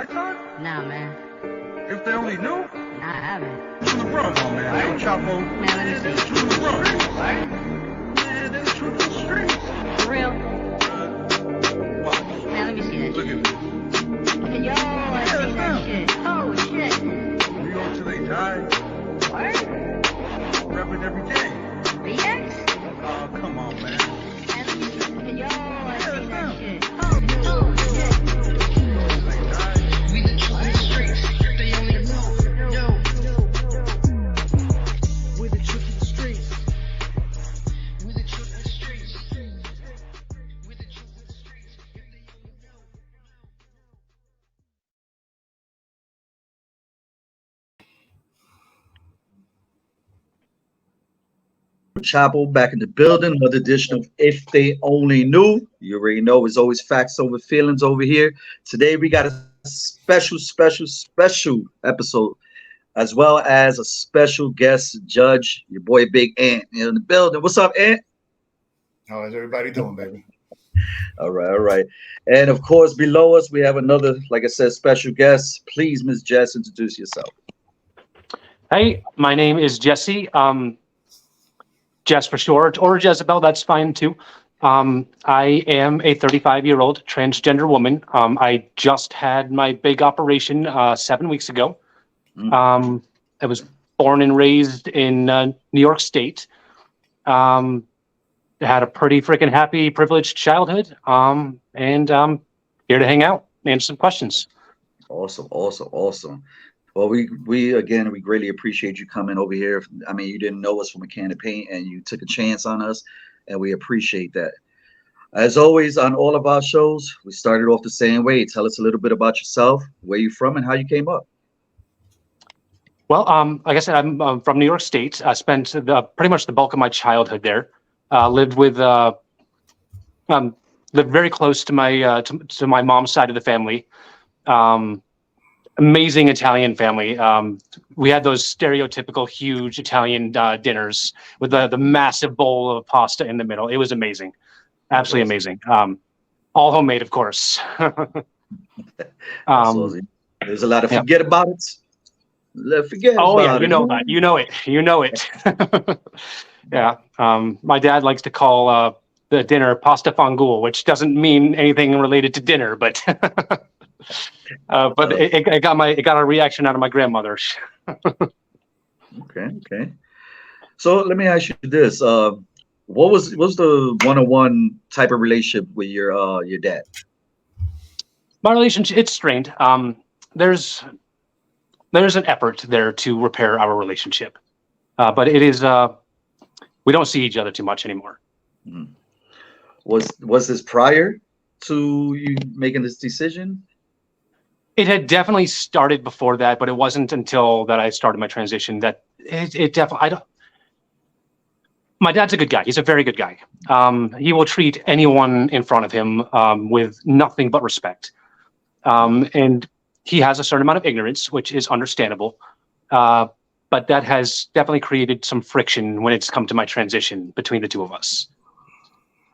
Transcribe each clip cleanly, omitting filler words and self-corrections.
I thought? Nah, man. If they only knew? Nah, I haven't. From the Bronx, man. Right. Yo, Chapo. Man, let me see. That's true to the Bronx. Right? Man, that's true to the streets. For real? Watch. Man, let me see that Look shit. at me. Yo, I seen that shit. Oh, shit. New York till they die. What? Repping every day. BX? Oh, come on, man. Man, let me see. Yo, I seen that shit. Oh, shit. Till they die. We the truth in the streets, they only know. Yo. We the truth in the streets. We the truth in the streets. We the truth in the streets, if they only know. Chapel back in the building. Another edition of If They Only Knew. You already know it's always facts over feelings over here. Today we got a special episode, as well as a special guest judge, your boy Big Ant in the building. What's up, Ant? How is everybody doing, baby? All right. And of course, below us we have another, like I said, special guest. Please, Miss Jess, introduce yourself. Hey, my name is Jessie. Jess for short, or Jezebel, that's fine too. I am a 35-year-old transgender woman. I just had my big operation 7 weeks ago. I was born and raised in New York State. Had a pretty freaking happy, privileged childhood. And I'm here to hang out, answer some questions. Awesome. Well, we greatly appreciate you coming over here. I mean, you didn't know us from a can of paint, and you took a chance on us, and we appreciate that. As always, on all of our shows, we started off the same way. Tell us a little bit about yourself, where you're from, and how you came up. Well, like I said, I'm from New York State. I spent pretty much the bulk of my childhood there. Lived very close to my mom's side of the family. Amazing Italian family. We had those stereotypical huge Italian dinners with the massive bowl of pasta in the middle. It was amazing, absolutely amazing. All homemade, of course. There's a lot of forget about it. Forget oh about yeah, it. you know that. You know it. Yeah. My dad likes to call the dinner pasta fangool, which doesn't mean anything related to dinner, but. But it got a reaction out of my grandmother. Okay. So let me ask you this: what was the one-on-one type of relationship with your dad? My relationship, it's strained. There's an effort there to repair our relationship, but it is we don't see each other too much anymore. Was this prior to you making this decision? It had definitely started before that, but it wasn't until that I started my transition that it definitely. My dad's a good guy. He's a very good guy. He will treat anyone in front of him with nothing but respect. And he has a certain amount of ignorance, which is understandable. But that has definitely created some friction when it's come to my transition between the two of us.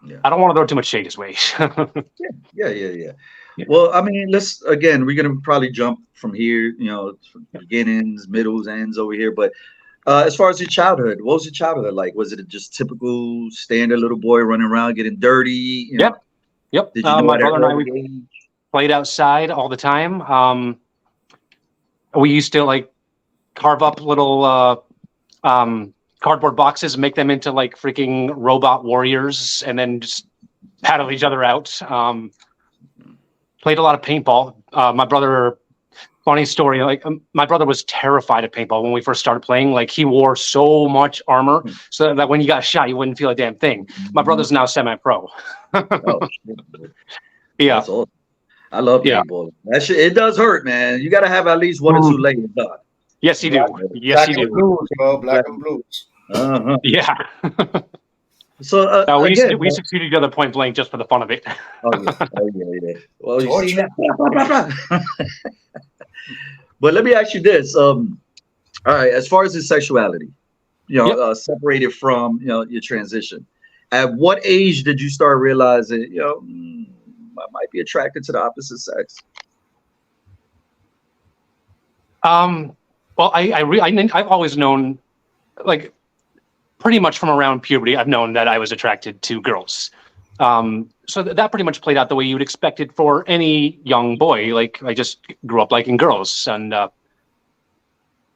Yeah. I don't want to throw too much shade his way. Yeah. Well, I mean, we're gonna probably jump from here, beginnings, middles, ends over here. But as far as your childhood, what was your childhood like? Was it just typical standard little boy running around getting dirty? Yep. Did you know my brother and I, we played outside all the time. We used to carve up little cardboard boxes and make them into freaking robot warriors, and then just paddle each other out. Played a lot of paintball. My brother, funny story, my brother was terrified of paintball when we first started playing. He wore so much armor so that when you got shot, you wouldn't feel a damn thing. My brother's now semi-pro. Yeah. Awesome. I love paintball. That shit, it does hurt, man. You got to have at least one or two layers on. Yes, you do. Black and blues, bro. Black and blues. Yeah. So we succeeded each other point blank just for the fun of it. Yeah. Well, but let me ask you this: all right, as far as his sexuality, separated from your transition, at what age did you start realizing I might be attracted to the opposite sex? Well, I've always known, like, pretty much from around puberty, I've known that I was attracted to girls. So that pretty much played out the way you would expect it for any young boy. Like, I just grew up liking girls, and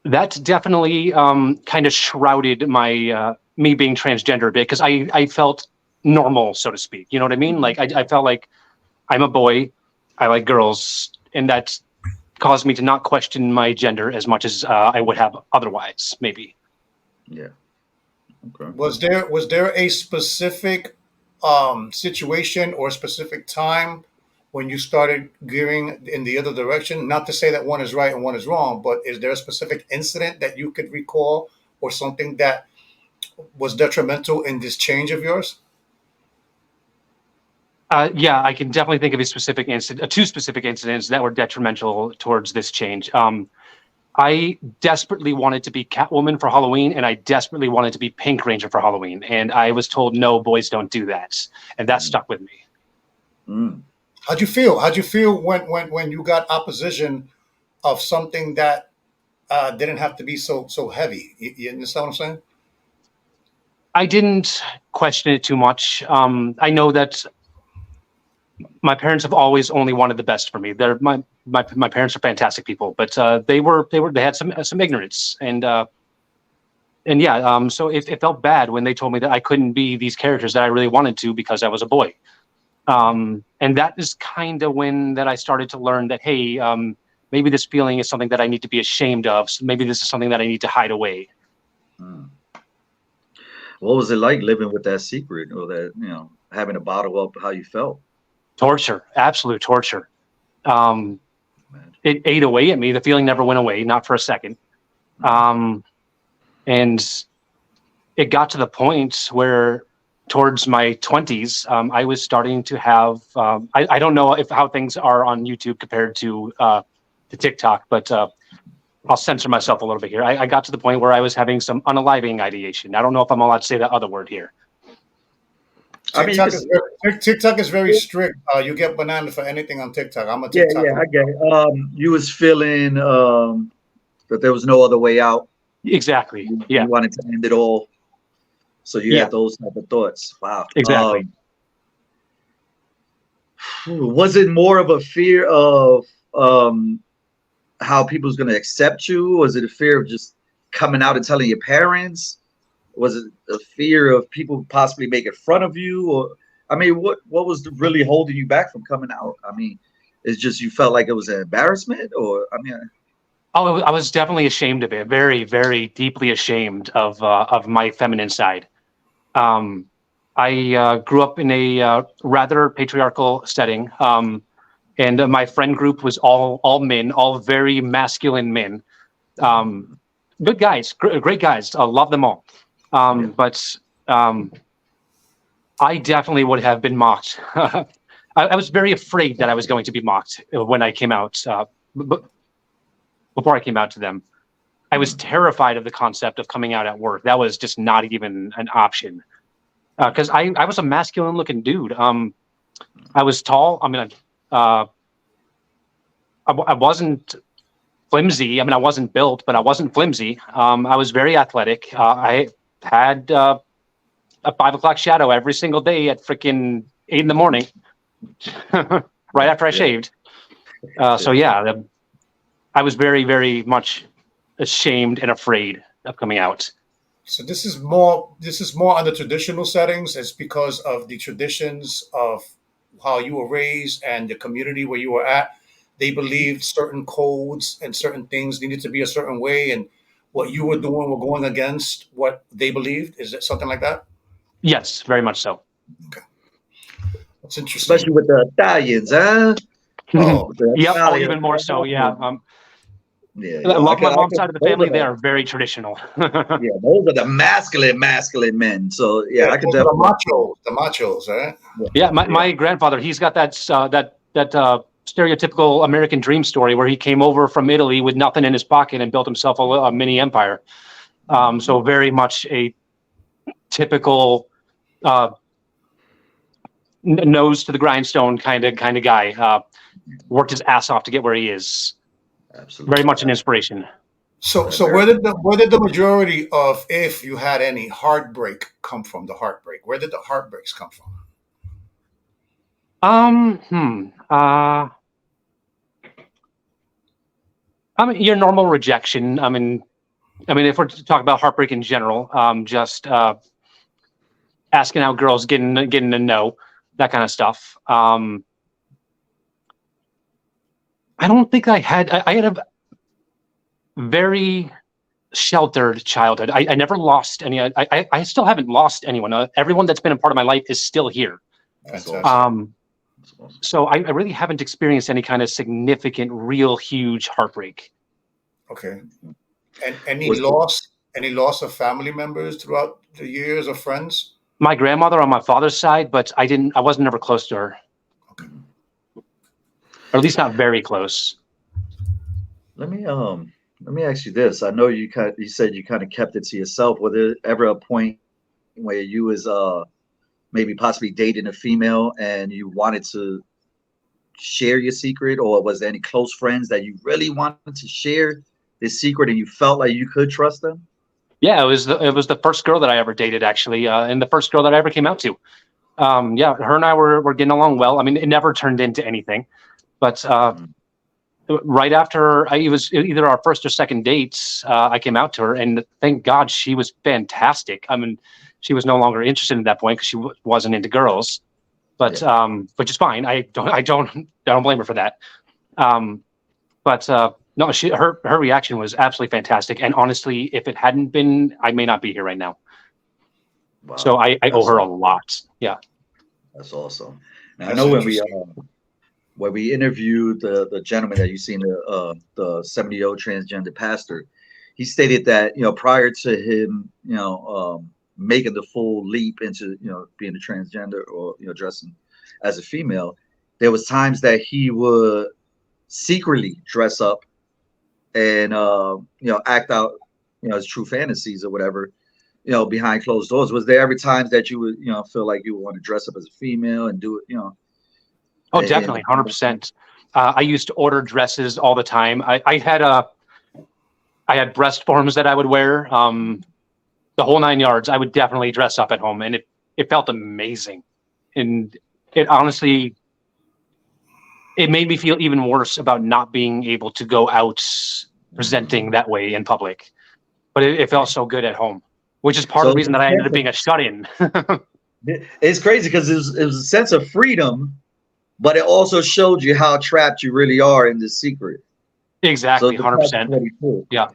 that definitely kind of shrouded my me being transgender a bit, because I felt normal, so to speak. You know what I mean? Like, I felt like I'm a boy, I like girls, and that caused me to not question my gender as much as I would have otherwise, maybe. Yeah. Okay. Was there a specific situation or a specific time when you started gearing in the other direction? Not to say that one is right and one is wrong, but is there a specific incident that you could recall or something that was detrimental in this change of yours? Yeah, I can definitely think of a specific incident, two specific incidents that were detrimental towards this change. I desperately wanted to be Catwoman for Halloween, and I desperately wanted to be Pink Ranger for Halloween, and I was told, no, boys don't do that, and that stuck with me. Mm. How'd you feel? How'd you feel when you got opposition of something that didn't have to be so heavy? You understand what I'm saying? I didn't question it too much. I know that my parents have always only wanted the best for me. They're my parents are fantastic people, but they had some ignorance, and yeah, so it felt bad when they told me that I couldn't be these characters that I really wanted to because I was a boy. And that is kind of when that I started to learn that, hey, maybe this feeling is something that I need to be ashamed of. So maybe this is something that I need to hide away. Mm. What was it like living with that secret, or that, having to bottle up how you felt? Torture, absolute torture. It ate away at me. The feeling never went away, not for a second. And it got to the point where towards my 20s, I was starting to have, I don't know how things are on YouTube compared to TikTok, but I'll censor myself a little bit here. I got to the point where I was having some unaliving ideation. I don't know if I'm allowed to say that other word here. TikTok is very strict. You get bananas for anything on TikTok. I'm a TikTok. Yeah, I get it. You was feeling that there was no other way out. Exactly. Yeah. You wanted to end it all. So you had those type of thoughts. Wow. Exactly. Was it more of a fear of how people's going to accept you? Was it a fear of just coming out and telling your parents? Was it a fear of people possibly making fun of you? Or, I mean, what was really holding you back from coming out? I mean, it's just you felt like it was an embarrassment, or, I mean... Oh, I was definitely ashamed of it. Very, very deeply ashamed of my feminine side. I grew up in a rather patriarchal setting, and my friend group was all men, all very masculine men. Good guys, great guys. I love them all. But I definitely would have been mocked. I was very afraid that I was going to be mocked when I came out. Before I came out to them, I was terrified of the concept of coming out at work. That was just not even an option. Because I was a masculine looking dude. I was tall. I mean, I wasn't flimsy. I mean, I wasn't built, but I wasn't flimsy. I was very athletic. I had a 5 o'clock shadow every single day at freaking 8 in the morning, right after I shaved. So yeah, I was very, very much ashamed and afraid of coming out. So this is more on the traditional settings. It's because of the traditions of how you were raised and the community where you were at. They believed certain codes and certain things needed to be a certain way, and what you were doing were going against what they believed. Is it something like that? Yes, very much so. Okay. That's interesting. Especially with the Italians, huh? Yep, even more so, yeah. My mom's side of the family, they are very traditional. Yeah, those are the masculine men. So yeah, I can definitely the machos, right? Yeah, my grandfather, he's got that stereotypical American dream story where he came over from Italy with nothing in his pocket and built himself a mini empire. So very much a typical nose to the grindstone kind of guy. Worked his ass off to get where he is. Absolutely. Very much an inspiration. So, Right, so very- where did the majority of, if you had any heartbreak, come from? The heartbreak. Where did the heartbreaks come from? I mean, your normal rejection. I mean, if we're to talk about heartbreak in general, just asking out girls, getting a no, that kind of stuff. I don't think I had a very sheltered childhood. I never lost any. I still haven't lost anyone. Everyone that's been a part of my life is still here. That's Fantastic. awesome. That's awesome. So I really haven't experienced any kind of significant, real, huge heartbreak. Okay. And any Was- loss of family members throughout the years, or friends? My grandmother on my father's side, but I wasn't ever close to her. Okay. Or at least not very close. Let me ask you this. I know you said you kind of kept it to yourself. Was there ever a point where you was maybe possibly dating a female and you wanted to share your secret, or was there any close friends that you really wanted to share this secret and you felt like you could trust them? Yeah, it was the first girl that I ever dated, actually, and the first girl that I ever came out to. Yeah, her and I were getting along well. I mean, it never turned into anything, but right after it was either our first or second dates, I came out to her, and thank God she was fantastic. I mean, she was no longer interested at that point because she wasn't into girls, but which is fine. I don't blame her for that. No, her reaction was absolutely fantastic, and honestly, if it hadn't been, I may not be here right now. Wow, So I owe that's her a awesome. lot. Yeah. That's awesome. Now, I That's know interesting. when we interviewed the gentleman that you seen, the 70-year-old transgender pastor, he stated that prior to him making the full leap into being a transgender, or dressing as a female, there was times that he would secretly dress up and act out his true fantasies or whatever behind closed doors. Was there ever times that you would feel like you would want to dress up as a female and do it Oh, and- definitely, 100%. I used to order dresses all the time. I had breast forms that I would wear, the whole 9 yards. I would definitely dress up at home, and it felt amazing. And it honestly, it made me feel even worse about not being able to go out presenting that way in public. But it felt so good at home, which is part of the reason that I ended up being a shut-in. It's crazy because it was a sense of freedom, but it also showed you how trapped you really are in this secret. Exactly, So 100%. Yeah.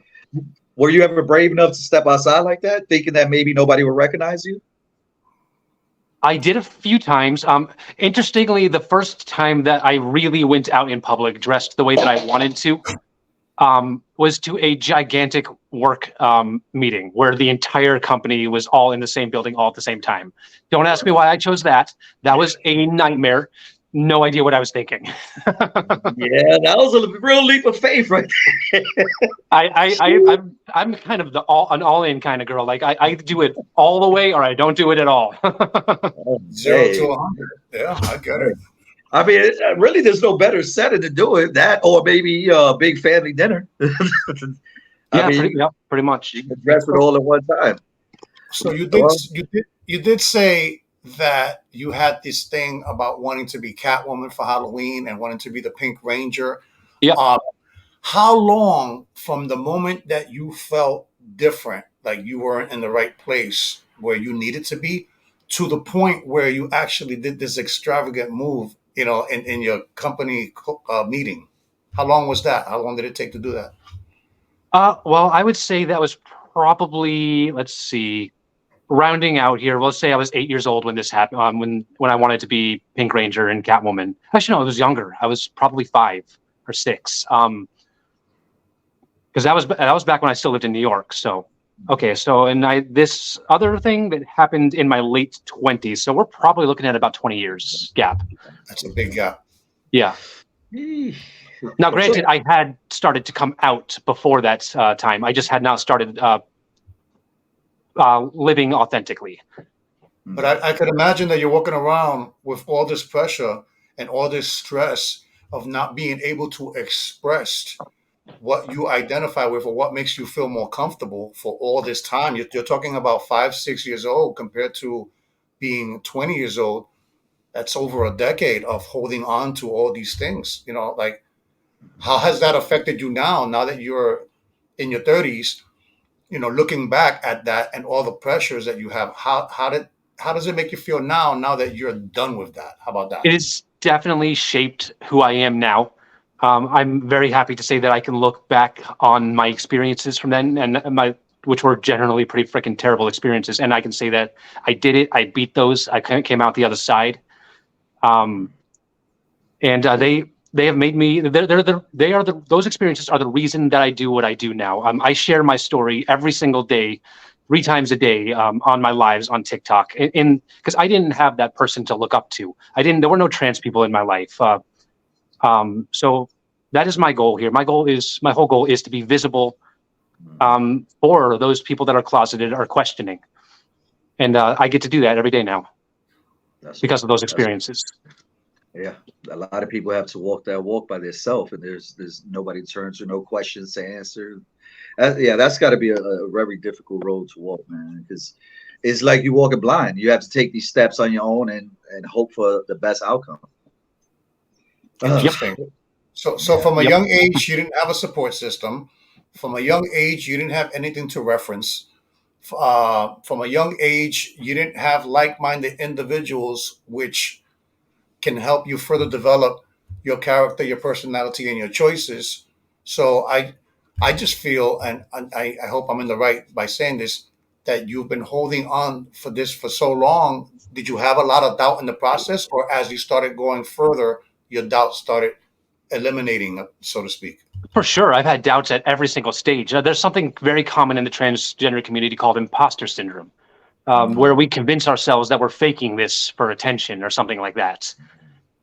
Were you ever brave enough to step outside like that, thinking that maybe nobody would recognize you? I did a few times. Interestingly, the first time that I really went out in public dressed the way that I wanted to was to a gigantic work meeting where the entire company was all in the same building all at the same time. Don't ask me why I chose that. That was a nightmare. No idea what I was thinking. Yeah, that was a real leap of faith, right there. I'm kind of an all-in kind of girl. Like I do it all the way, or I don't do it at all. 0 to 100. Yeah, I get it. I mean, really, there's no better setting to do it. That, or maybe a big family dinner. Pretty much. You can dress it all at one time. So you did say that you had this thing about wanting to be Catwoman for Halloween and wanting to be the Pink Ranger. Yeah. How long from the moment that you felt different, like you weren't in the right place where you needed to be, to the point where you actually did this extravagant move, in your company meeting? How long was that? How long did it take to do that? Well, I would say that was probably, let's see, rounding out here. Let's say I was 8 years old when this happened. When I wanted to be Pink Ranger and Catwoman. Actually, no, I was younger. I was probably 5 or 6. Because that was back when I still lived in New York. So, okay. So, and this other thing that happened in my late 20s. So we're probably looking at about 20 years gap. That's a big gap. Yeah. Now, granted, I had started to come out before that time. I just had not started living authentically. But I could imagine that you're walking around with all this pressure and all this stress of not being able to express what you identify with or what makes you feel more comfortable for all this time. You're talking about 5, 6 years old compared to being 20 years old. That's over a decade of holding on to all these things. Like, how has that affected you now that you're in your 30s? Looking back at that and all the pressures that you have, how does it make you feel now that you're done with that? How about that? It has definitely shaped who I am now. I'm very happy to say that I can look back on my experiences from then, and which were generally pretty freaking terrible experiences, and I can say that I did it. I beat those. I came out the other side, and they have made me. Those experiences are the reason that I do what I do now. I share my story every single day, 3 times a day, on my lives on TikTok, because I didn't have that person to look up to. There were no trans people in my life. So that is my goal here. My whole goal is to be visible, for those people that are closeted or questioning. And I get to do that every day now because of those experiences. Yeah, a lot of people have to walk that walk by themselves, and there's nobody to turn to, no questions to answer. Yeah, that's got to be a very difficult road to walk, man, because it's like you walking blind. You have to take these steps on your own and hope for the best outcome. Interesting. So from a young age, you didn't have a support system. From a young age, you didn't have anything to reference. From a young age, you didn't have like-minded individuals, which can help you further develop your character, your personality, and your choices. So I just feel, and I hope I'm in the right by saying this, that you've been holding on for this for so long. Did you have a lot of doubt in the process, or as you started going further, your doubts started eliminating, so to speak? For sure. I've had doubts at every single stage. There's something very common in the transgender community called imposter syndrome, where we convince ourselves that we're faking this for attention or something like that.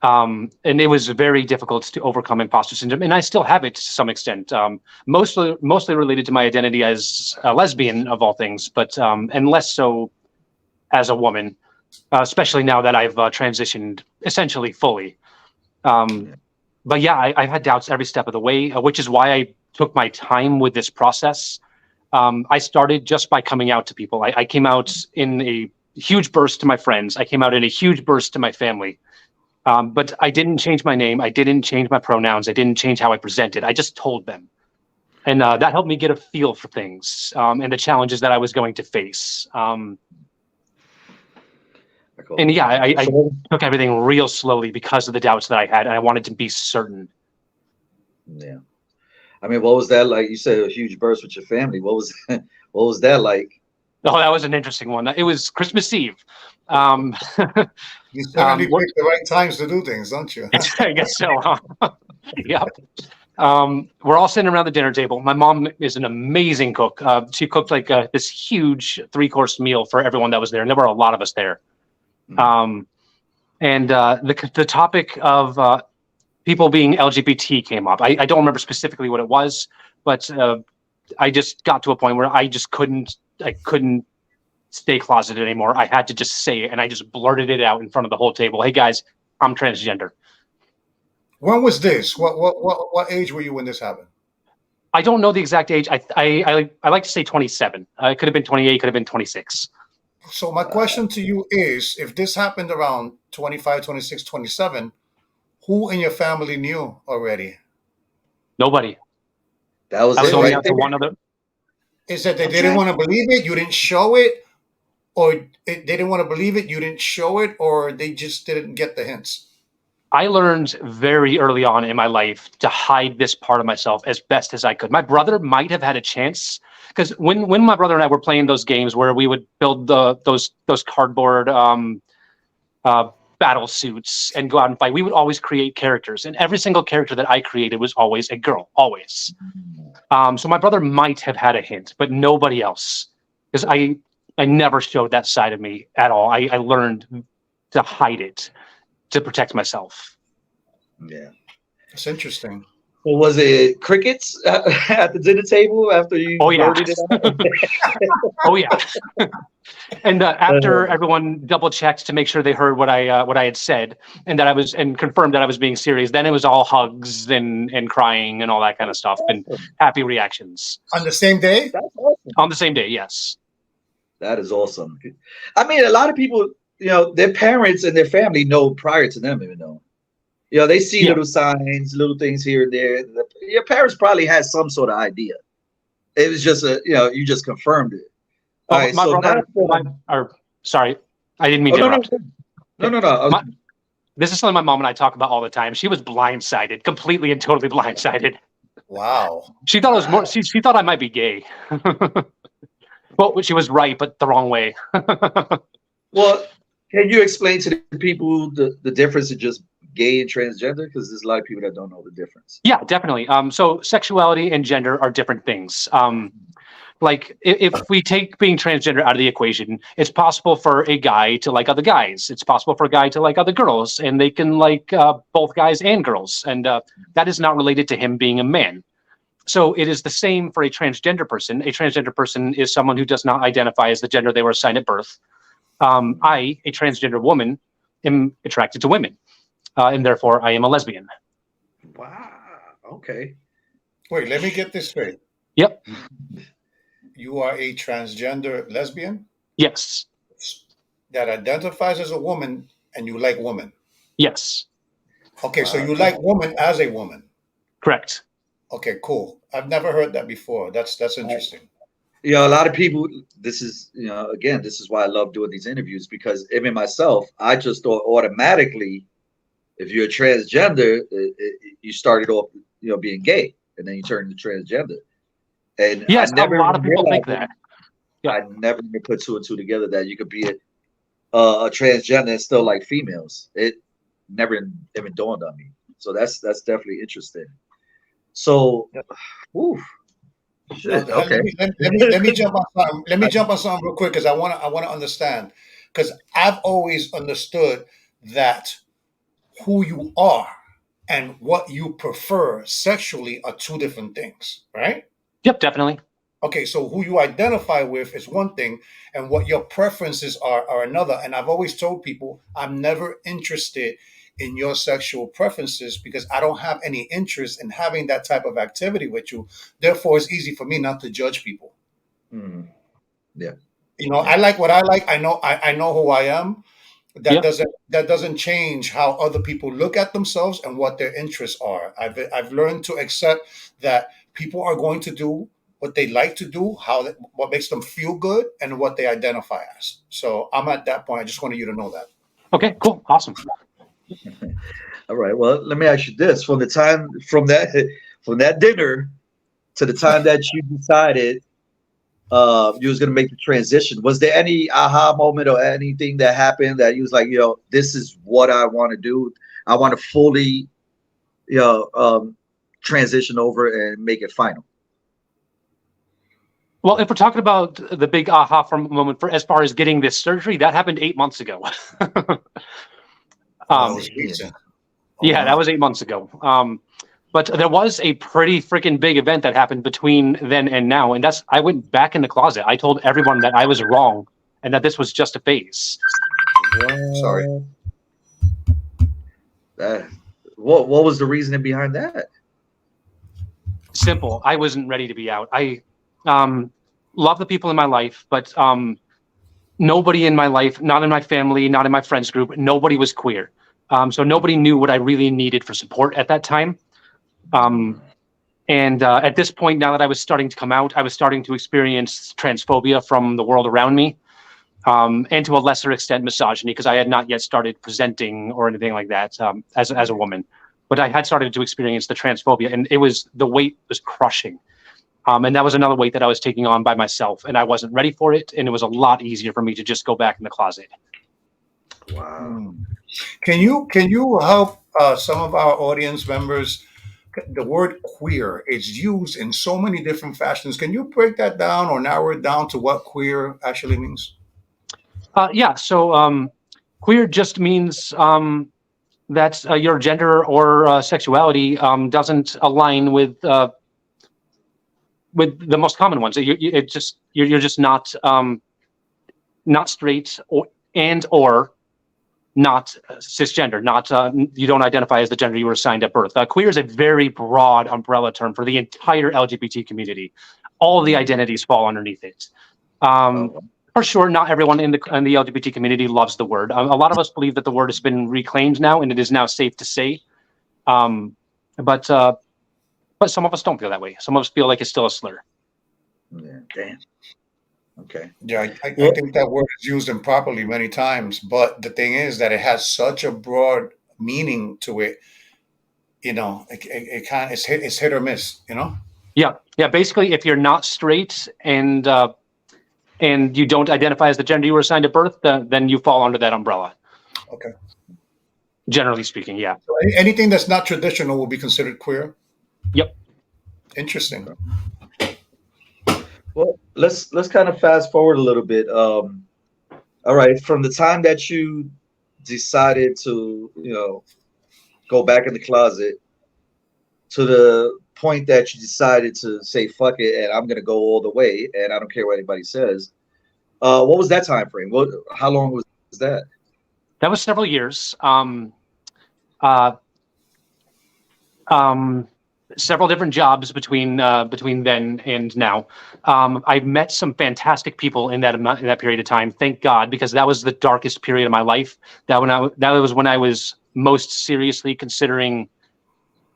And it was very difficult to overcome imposter syndrome, and I still have it to some extent, mostly related to my identity as a lesbian of all things, but and less so as a woman, especially now that I've transitioned essentially fully. But yeah, I've had doubts every step of the way, which is why I took my time with this process. I started just by coming out to people. I came out in a huge burst to my friends. I came out in a huge burst to my family. But I didn't change my name. I didn't change my pronouns. I didn't change how I presented. I just told them. And that helped me get a feel for things, and the challenges that I was going to face. And yeah, I took everything real slowly because of the doubts that I had, and I wanted to be certain. Yeah. I mean, what was that like? You said a huge burst with your family. What was that like? Oh, that was an interesting one. It was Christmas Eve. You certainly pick the right times to do things, don't you? I guess so. Yep. We're all sitting around the dinner table. My mom is an amazing cook. She cooked like this huge 3-course meal for everyone that was there, and there were a lot of us there. And the topic of people being LGBT came up. I don't remember specifically what it was, but I just got to a point where I couldn't stay closeted anymore. I had to just say it, and I just blurted it out in front of the whole table. Hey guys, I'm transgender. When was this? What age were you when this happened? I don't know the exact age. I like to say 27. It could have been 28. Could have been 26. So my question to you is, if this happened around 25, 26, 27, who in your family knew already? Nobody. That was I was it, only right out to one other. Is that they didn't want to believe it, you didn't show it, or they didn't want to believe it, you didn't show it, or they just didn't get the hints? I learned very early on in my life to hide this part of myself as best as I could. My brother might have had a chance, because when my brother and I were playing those games where we would build those cardboard battle suits and go out and fight, we would always create characters, and every single character that I created was always a girl, always. So my brother might have had a hint, but nobody else, because I never showed that side of me at all. I learned to hide it to protect myself. Yeah, It's interesting. Well, was it crickets at the dinner table after you Oh yeah. blurted it out? Oh yeah. And after everyone double checked to make sure they heard what I had said, and that I was and confirmed that I was being serious, then it was all hugs and crying and all that kind of stuff and happy reactions On the same day? That's awesome. on the same day. Yes. That is awesome. I mean, a lot of people, their parents and their family know prior to them even know. They see Yeah. little signs, little things here and there. Your parents probably had some sort of idea. It was just you just confirmed it. All right, my so brother, sorry, I didn't mean to interrupt. No. This is something my mom and I talk about all the time. She was blindsided, completely and totally blindsided. Wow. She thought it was more. She thought I might be gay. Well, she was right, but the wrong way. Well, can you explain to the people the difference in just gay and transgender? Because there's a lot of people that don't know the difference. Yeah, definitely. So sexuality and gender are different things. Like if we take being transgender out of the equation, it's possible for a guy to like other guys. It's possible for a guy to like other girls, and they can like both guys and girls. And that is not related to him being a man. So it is the same for a transgender person. A transgender person is someone who does not identify as the gender they were assigned at birth. I, a transgender woman, am attracted to women, and therefore I am a lesbian. Wow. Okay. Wait, let me get this straight. Yep. You are a transgender lesbian Yes. that identifies as a woman and you like women. Yes. Okay, so you like woman as a woman. Correct. Okay, cool. I've never heard that before. That's interesting. A lot of people, this is, again, this is why I love doing these interviews, because even myself, I just thought automatically, if you're a transgender, you started off, being gay, and then you turn to transgender. And yes, I never a lot of people think realized- that. I never even put two and two together that you could be a transgender and still like females. It never even dawned on me. So that's definitely interesting. So, oof. Shit, okay. Let me jump on something. Let me jump on something real quick because I want to understand, because I've always understood that who you are and what you prefer sexually are two different things, right? Yep, definitely. Okay, so who you identify with is one thing, and what your preferences are another. And I've always told people I'm never interested in your sexual preferences because I don't have any interest in having that type of activity with you. Therefore, it's easy for me not to judge people. Mhm. Yeah. I like what I like. I know who I am. That Yeah. doesn't change how other people look at themselves and what their interests are. I've learned to accept that people are going to do what they like to do, what makes them feel good, and what they identify as. So I'm at that point. I just wanted you to know that. Okay, cool. Awesome. All right. Well, let me ask you this: from that dinner to the time that you decided you was gonna make the transition, was there any aha moment or anything that happened that you was like, this is what I want to do? I want to fully, transition over and make it final. Well, if we're talking about the big aha moment for as far as getting this surgery, that happened 8 months ago. That was recent. Yeah, that was 8 months ago. But there was a pretty freaking big event that happened between then and now, and I went back in the closet. I told everyone that I was wrong and that this was just a phase. Sorry. What was the reasoning behind that? Simple. I wasn't ready to be out. I love the people in my life, but nobody in my life, not in my family, not in my friends group, nobody was queer. So nobody knew what I really needed for support at that time. And at this point, now that I was starting to come out, I was starting to experience transphobia from the world around me, and to a lesser extent, misogyny, because I had not yet started presenting or anything like that as a woman. But I had started to experience the transphobia, and the weight was crushing. And that was another weight that I was taking on by myself, and I wasn't ready for it, and it was a lot easier for me to just go back in the closet. Wow. Can you help some of our audience members? The word queer is used in so many different fashions. Can you break that down or narrow it down to what queer actually means? Yeah, so queer just means that your gender or sexuality doesn't align with the most common ones. You're just not straight or not cisgender, not you don't identify as the gender you were assigned at birth. Queer is a very broad umbrella term for the entire LGBT community. All the identities fall underneath it. For sure, not everyone in the LGBT community loves the word. A lot of us believe that the word has been reclaimed now, and it is now safe to say. But some of us don't feel that way. Some of us feel like it's still a slur. Yeah, damn. Okay. Yeah, I think that word is used improperly many times. But the thing is that it has such a broad meaning to it. You know, it's hit or miss. You know. Yeah. Basically, if you're not straight and you don't identify as the gender you were assigned at birth, then you fall under that umbrella. Okay. Generally speaking, yeah. So anything that's not traditional will be considered queer. Yep. Interesting. Well, let's kind of fast forward a little bit. All right, from the time that you decided to, go back in the closet to the point that you decided to say fuck it and I'm gonna go all the way and I don't care what anybody says. What was that time frame? How long was that? That was several years. Several different jobs between then and now. I met some fantastic people in that period of time. Thank God, because that was the darkest period of my life. That was when I was most seriously considering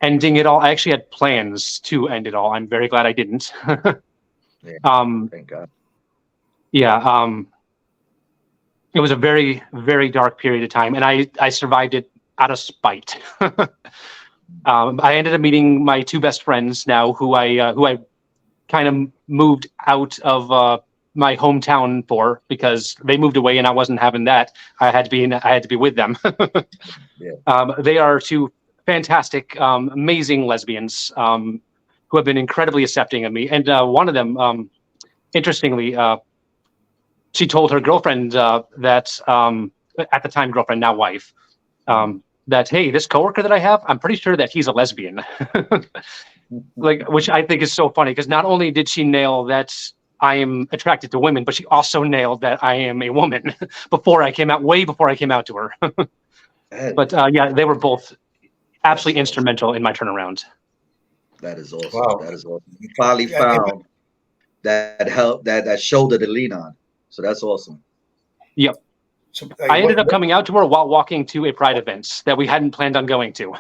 ending it all. I actually had plans to end it all. I'm very glad I didn't. Thank God. Yeah. It was a very, very dark period of time, and I survived it out of spite. I ended up meeting my two best friends now, who I kind of moved out of my hometown for, because they moved away and I wasn't having that. I had to be with them. Yeah. They are two fantastic, amazing lesbians who have been incredibly accepting of me. And one of them, interestingly, she told her girlfriend that at the time girlfriend, now wife, that, hey, this coworker that I have, I'm pretty sure that he's a lesbian. Which I think is so funny, because not only did she nail that I am attracted to women, but she also nailed that I am a woman way before I came out to her. But yeah, they were both absolutely instrumental in my turnaround. That is awesome. Wow. That is awesome. You finally found that help, that shoulder to lean on. So that's awesome. Yep. So, I ended up coming out to her while walking to a Pride event that we hadn't planned on going to.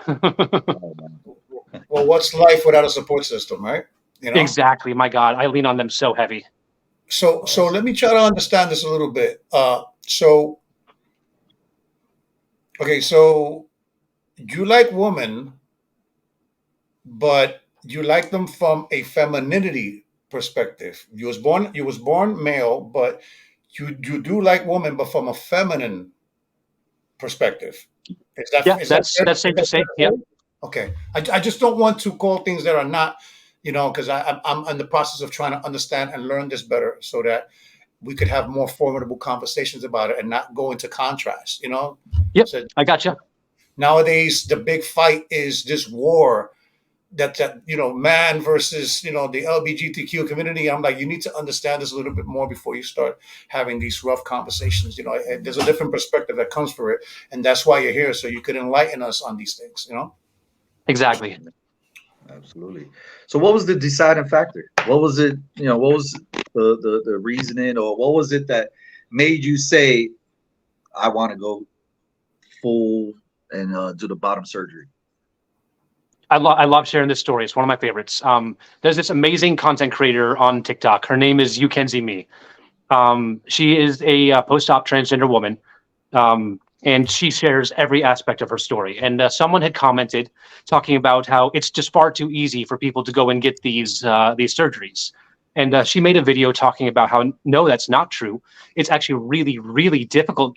Well, what's life without a support system, right? Exactly. My God, I lean on them so heavy. So let me try to understand this a little bit. So you like women, but you like them from a femininity perspective. You was born male, but you do like women, but from a feminine perspective. That's safe to say. Yeah. Okay. I just don't want to call things that are not, because I'm in the process of trying to understand and learn this better, so that we could have more formidable conversations about it and not go into contrast. Yep. So I gotcha. nowadays, the big fight is this war that man versus the LGBTQ community. I'm like, you need to understand this a little bit more before you start having these rough conversations. There's a different perspective that comes for it, and that's why you're here, so you could enlighten us on these things. Exactly. Absolutely. So what was the deciding factor? What was it? What was the reasoning, or what was it that made you say, I want to go full and do the bottom surgery? I love sharing this story. It's one of my favorites. There's this amazing content creator on TikTok. Her name is You Can See Me. She is a post-op transgender woman, and she shares every aspect of her story. And someone had commented talking about how it's just far too easy for people to go and get these surgeries. And she made a video talking about how, no, that's not true. It's actually really, really difficult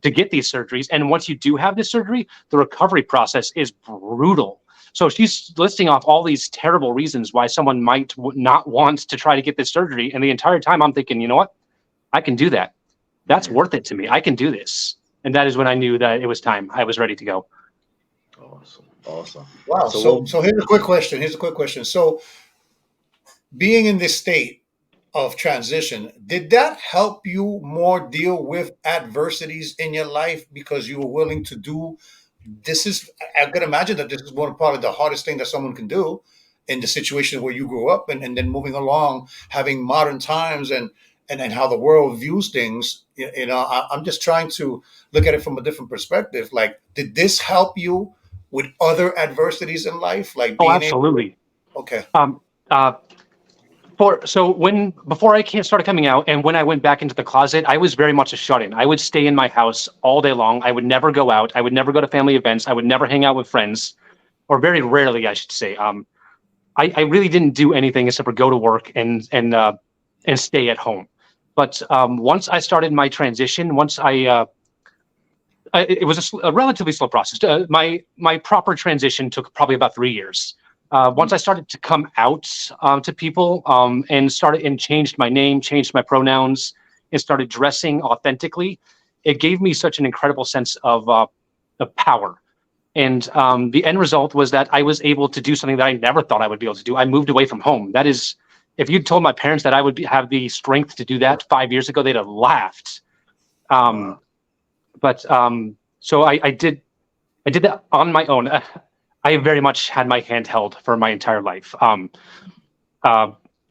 to get these surgeries. And once you do have this surgery, the recovery process is brutal. So she's listing off all these terrible reasons why someone might not want to try to get this surgery. And the entire time I'm thinking, you know what? I can do that. That's worth it to me. I can do this. And that is when I knew that it was time. I was ready to go. Awesome. Awesome. Wow. So So, what? so here's a quick question. Here's a quick question. So, being in this state of transition, did that help you more deal with adversities in your life because you were willing to do this? I can imagine that this is one probably the hardest thing that someone can do in the situation where you grew up, and then moving along, having modern times and how the world views things. I'm just trying to look at it from a different perspective. Like, did this help you with other adversities in life, like Oh, being able? absolutely. Okay. Um, uh, before I started coming out, and when I went back into the closet, I was very much a shut-in. I would stay in my house all day long. I would never go out. I would never go to family events. I would never hang out with friends, or very rarely, I should say. I really didn't do anything except for go to work and stay at home. But once I started my transition, it was a relatively slow process. My proper transition took probably about 3 years. Once I started to come out to people and changed my name, changed my pronouns, and started dressing authentically, it gave me such an incredible sense of power. And the end result was that I was able to do something that I never thought I would be able to do. I moved away from home. That is, if you'd told my parents that I would have the strength to do that 5 years ago, they'd have laughed. So I did that on my own. I very much had my hand held for my entire life.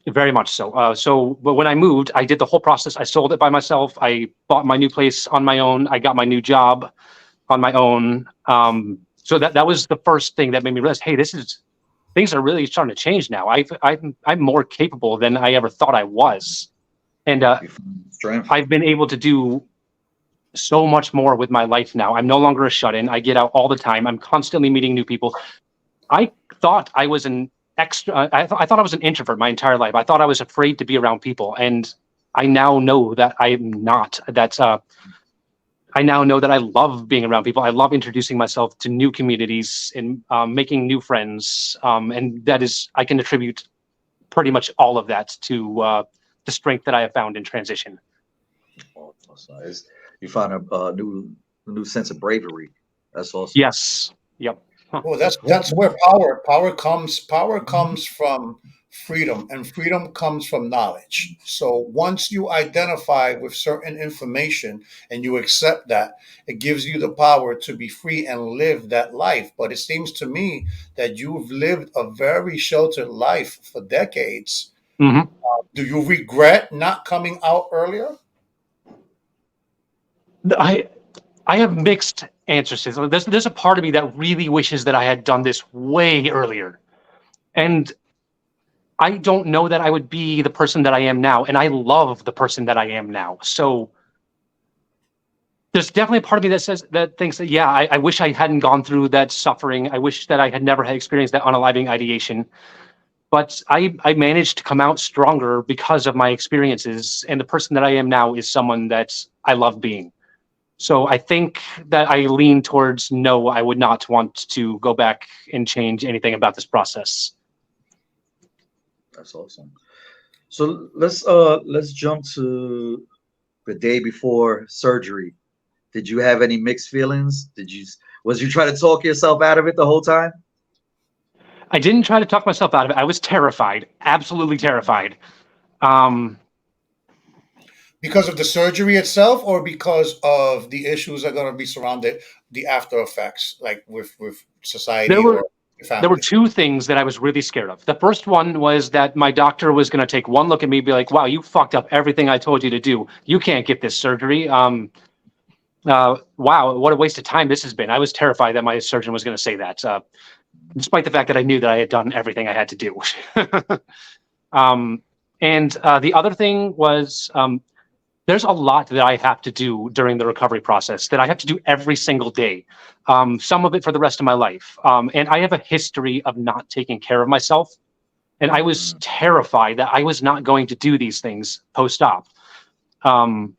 Very much so. But when I moved, I did the whole process. I sold it by myself. I bought my new place on my own. I got my new job on my own. So that was the first thing that made me realize, hey, things are really starting to change now. I'm more capable than I ever thought I was, and I've been able to do so much more with my life now. I'm no longer a shut-in. I get out all the time. I'm constantly meeting new people. I thought I was an extra. I thought I was an introvert my entire life. I thought I was afraid to be around people, and I now know that I'm not. I now know that I love being around people. I love introducing myself to new communities and making new friends. And I can attribute pretty much all of that to the strength that I have found in transition. Awesome. You found a new sense of bravery. That's awesome. Yes. Yep. Well, that's where power comes. Power comes from freedom, and freedom comes from knowledge. So once you identify with certain information and you accept that, it gives you the power to be free and live that life. But it seems to me that you've lived a very sheltered life for decades. Mm-hmm. Do you regret not coming out earlier? I have mixed answers to this. There's a part of me that really wishes that I had done this way earlier. And I don't know that I would be the person that I am now. And I love the person that I am now. So there's definitely a part of me that thinks that, yeah, I wish I hadn't gone through that suffering. I wish that I had never had experienced that unaliving ideation. But I managed to come out stronger because of my experiences. And the person that I am now is someone that I love being. So I think that I lean towards no, I would not want to go back and change anything about this process. That's awesome. So let's jump to the day before surgery. Did you have any mixed feelings? Was you trying to talk yourself out of it the whole time? I didn't try to talk myself out of it. I was terrified, absolutely terrified. Because of the surgery itself, or because of the issues that are going to be surrounded, the after effects, like with society or family? There were two things that I was really scared of. The first one was that my doctor was going to take one look at me and be like, wow, you fucked up everything I told you to do. You can't get this surgery. Wow, what a waste of time this has been. I was terrified that my surgeon was going to say that, despite the fact that I knew that I had done everything I had to do. And the other thing was, there's a lot that I have to do during the recovery process that I have to do every single day, some of it for the rest of my life. And I have a history of not taking care of myself. And I was terrified that I was not going to do these things post-op, and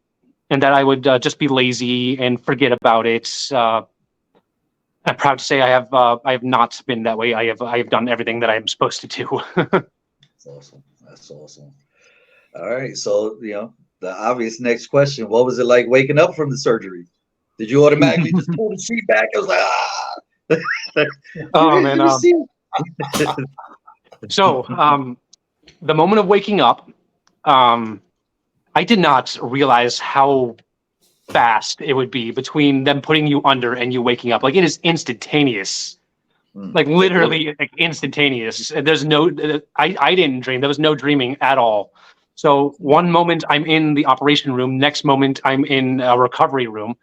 that I would just be lazy and forget about it. I'm proud to say I have not been that way. I have done everything that I'm supposed to do. That's awesome. That's awesome. All right. So, the obvious next question, what was it like waking up from the surgery? Did you automatically just pull the sheet back? I was like, Oh man. You see? So the moment of waking up, I did not realize how fast it would be between them putting you under and you waking up. Like it is instantaneous. Like literally like instantaneous. There's no I didn't dream. There was no dreaming at all. So one moment I'm in the operation room, next moment I'm in a recovery room.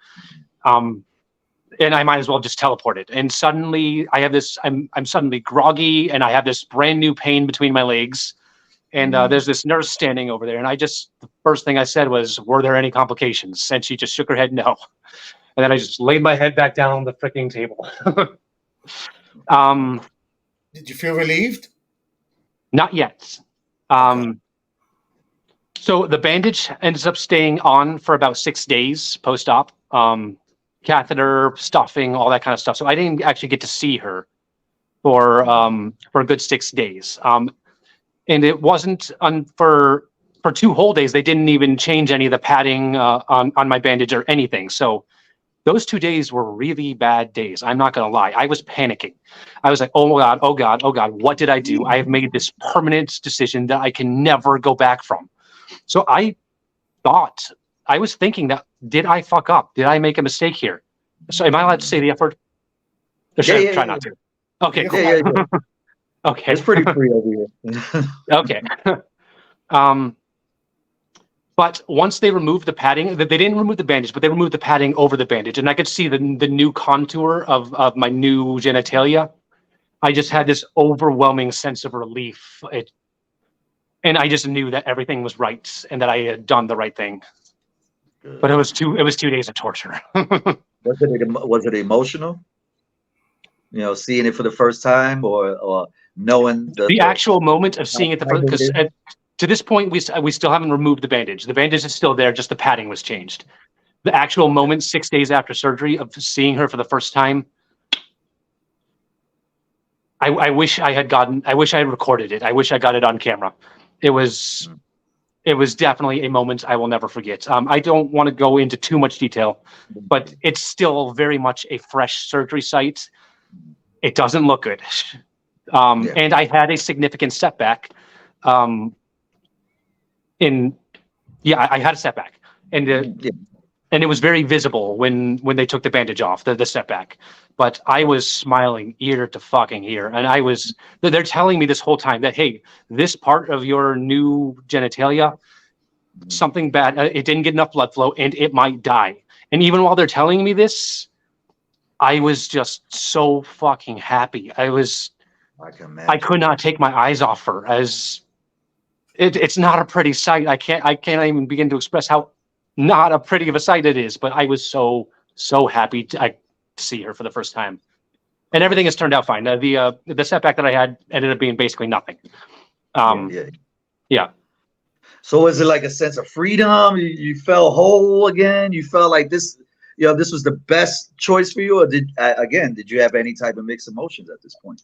And I might as well just teleport it. And suddenly I have this I'm suddenly groggy and I have this brand new pain between my legs. And there's this nurse standing over there. And the first thing I said was, were there any complications? And she just shook her head no. And then I just laid my head back down on the freaking table. Did you feel relieved? Not yet. So the bandage ends up staying on for about 6 days post-op. Catheter, stuffing, all that kind of stuff. So I didn't actually get to see her for a good 6 days. And it wasn't for 2 whole days. They didn't even change any of the padding on my bandage or anything. So those 2 days were really bad days. I'm not going to lie. I was panicking. I was like, oh God, oh God, oh God, what did I do? I have made this permanent decision that I can never go back from. So I was thinking that, did I fuck up? Did I make a mistake here? So am I allowed to say the F word? Or should I try not to? Okay, cool. Yeah. Okay. It's pretty free over here. Okay. But once they removed the padding, they didn't remove the bandage, but they removed the padding over the bandage. And I could see the new contour of my new genitalia. I just had this overwhelming sense of relief. And I just knew that everything was right and that I had done the right thing. Good. But it was 2 days of torture. Was it emotional? You know, seeing it for the first time, or knowing the actual moment of seeing it because to this point we still haven't removed the bandage. The bandage is still there, just the padding was changed. The actual moment 6 days after surgery of seeing her for the first time, I wish I had recorded it. I wish I got it on camera. It was definitely a moment I will never forget. I don't want to go into too much detail, but it's still very much a fresh surgery site. It doesn't look good. And I had a significant setback. I had a setback. And it was very visible when they took the bandage off, the setback. But I was smiling ear to fucking ear. And they're telling me this whole time that, hey, this part of your new genitalia, something bad, it didn't get enough blood flow and it might die. And even while they're telling me this, I was just so fucking happy. I could not take my eyes off her. It's not a pretty sight. I can't even begin to express how not a pretty of a sight it is, but I was so happy to see her for the first time. And everything has turned out fine. The setback that I had ended up being basically nothing. Yeah. So is it like a sense of freedom? You felt whole again? You felt like this, this was the best choice for you? Or did you have any type of mixed emotions at this point?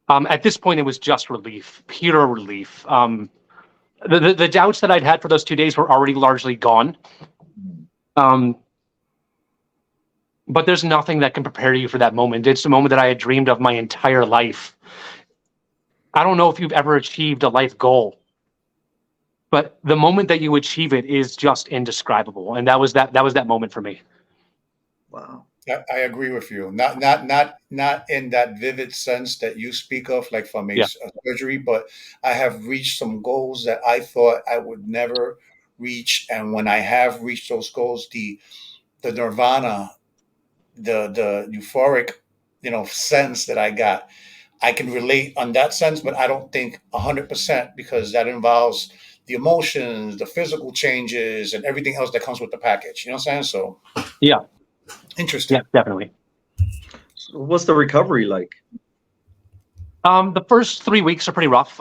At this point, it was just relief, pure relief. The doubts that I'd had for those 2 days were already largely gone. But there's nothing that can prepare you for that moment. It's the moment that I had dreamed of my entire life. I don't know if you've ever achieved a life goal, but the moment that you achieve it is just indescribable. And that was that moment for me. Wow. I agree with you. Not in that vivid sense that you speak of, like from a surgery, but I have reached some goals that I thought I would never reach. And when I have reached those goals, the nirvana, the euphoric, sense that I got, I can relate on that sense, but I don't think 100% because that involves the emotions, the physical changes, and everything else that comes with the package. You know what I'm saying? So yeah. Interesting. Yeah, definitely. So what's the recovery like? The first 3 weeks are pretty rough.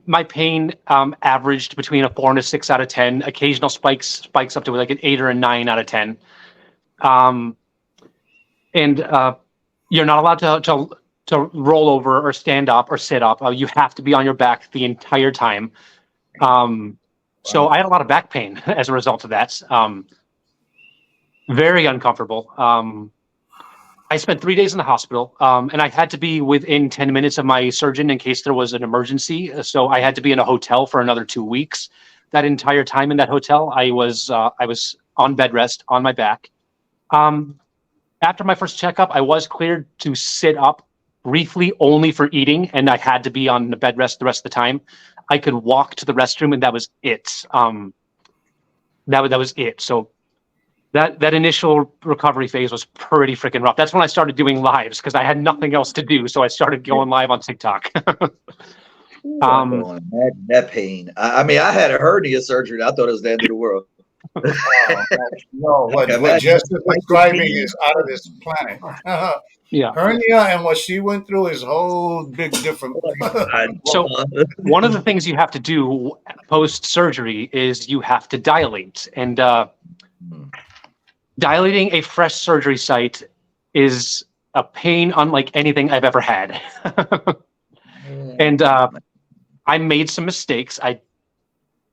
My pain averaged between a 4 and a 6 out of 10. Occasional spikes up to like an 8 or a 9 out of 10. And you're not allowed to roll over or stand up or sit up. You have to be on your back the entire time. So I had a lot of back pain as a result of that. Very uncomfortable. I spent 3 days in the hospital, and I had to be within 10 minutes of my surgeon in case there was an emergency. So I had to be in a hotel for another 2 weeks. That entire time in that hotel, I was on bed rest on my back. After my first checkup, I was cleared to sit up briefly only for eating, and I had to be on the bed rest the rest of the time. I could walk to the restroom, and that was it. That was it. So that initial recovery phase was pretty freaking rough. That's when I started doing lives because I had nothing else to do. So I started going live on TikTok. Imagine that pain. I mean, I had a hernia surgery. I thought it was the end of the world. No, what Jess is describing is out of this planet. Yeah. Hernia and what she went through is a whole big different. So one of the things you have to do post-surgery is you have to dilate. And dilating a fresh surgery site is a pain unlike anything I've ever had. And I made some mistakes. I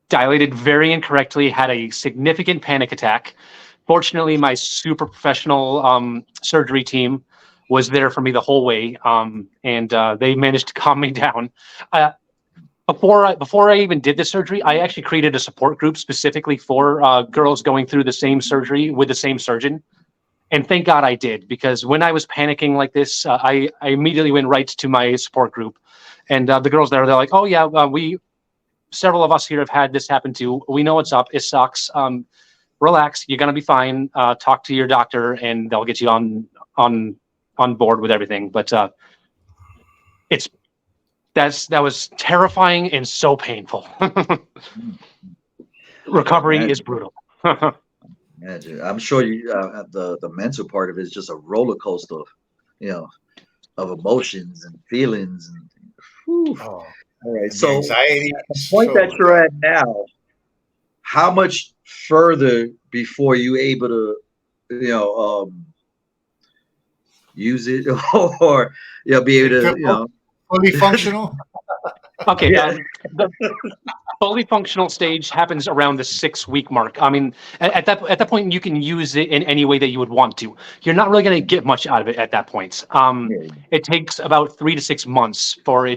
dilated very incorrectly, had a significant panic attack. Fortunately, my super professional surgery team was there for me the whole way, and they managed to calm me down. Before I even did the surgery, I actually created a support group specifically for girls going through the same surgery with the same surgeon. And thank God I did, because when I was panicking like this, I immediately went right to my support group. And the girls there, they're like, oh yeah, several of us here have had this happen too. We know what's up. It sucks. Relax. You're going to be fine. Talk to your doctor and they'll get you on board with everything. But that was terrifying and so painful. Recovery is brutal. Imagine. I'm sure you the mental part of it is just a roller coaster, of emotions and feelings. And all right. So anxiety. The point that you're at now, how much further before you able to, use it or be able to, fully functional? Okay. The fully functional stage happens around the 6-week mark. I mean, at that point, you can use it in any way that you would want to. You're not really going to get much out of it at that point. It takes about 3 to 6 months for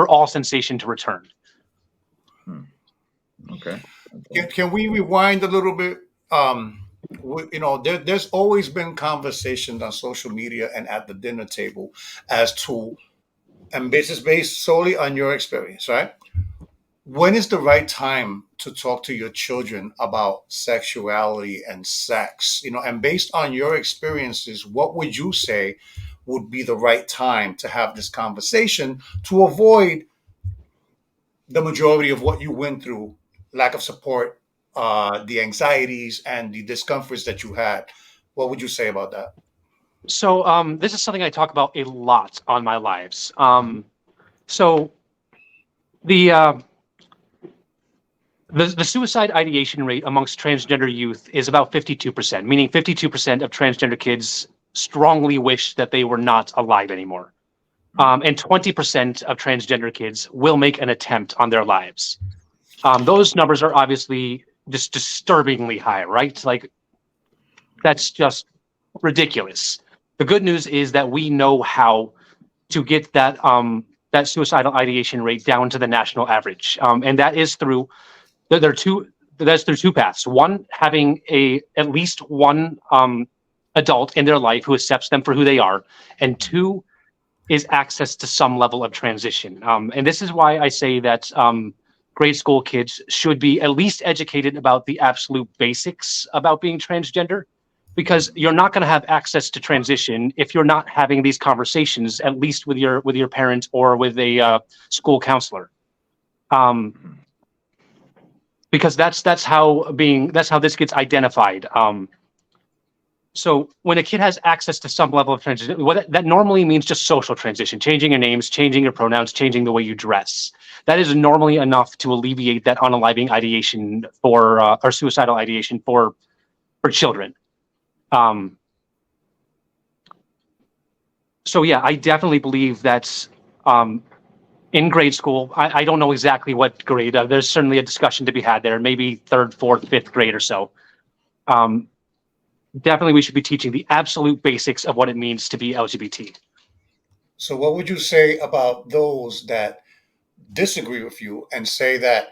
all sensation to return. Okay. Can we rewind a little bit? There's always been conversations on social media and at the dinner table as to, and this is based solely on your experience, right? When is the right time to talk to your children about sexuality and sex? And based on your experiences, what would you say would be the right time to have this conversation to avoid the majority of what you went through, lack of support, the anxieties and the discomforts that you had? What would you say about that? So this is something I talk about a lot on my lives. So the suicide ideation rate amongst transgender youth is about 52%, meaning 52% of transgender kids strongly wish that they were not alive anymore. And 20% of transgender kids will make an attempt on their lives. Those numbers are obviously just disturbingly high, right? Like, that's just ridiculous. The good news is that we know how to get that suicidal ideation rate down to the national average, and that is through that's through two paths. One, having at least one adult in their life who accepts them for who they are, and two is access to some level of transition. And this is why I say that grade school kids should be at least educated about the absolute basics about being transgender, because you're not going to have access to transition if you're not having these conversations, at least with your parent or with a school counselor. Because that's how this gets identified. So when a kid has access to some level of transition, that normally means just social transition, changing your names, changing your pronouns, changing the way you dress. That is normally enough to alleviate that unaliving ideation or suicidal ideation for children. So yeah, I definitely believe that in grade school, I don't know exactly what grade. There's certainly a discussion to be had there, maybe 3rd, 4th, 5th grade or so. definitely we should be teaching the absolute basics of what it means to be LGBT. So, what would you say about those that disagree with you and say that